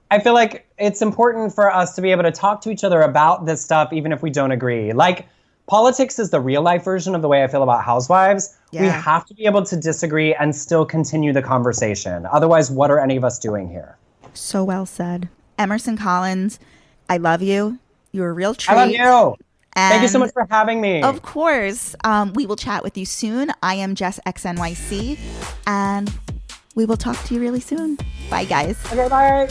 Speaker 2: I feel like it's important for us to be able to talk to each other about this stuff, even if we don't agree. Like, politics is the real life version of the way I feel about Housewives. Yeah. We have to be able to disagree and still continue the conversation. Otherwise, what are any of us doing here?
Speaker 1: So well said. Emerson Collins, I love you. You're a real treat.
Speaker 2: I love you. And thank you so much for having me.
Speaker 1: Of course. We will chat with you soon. I am Jess XNYC, and we will talk to you really soon. Bye, guys.
Speaker 2: Okay, bye.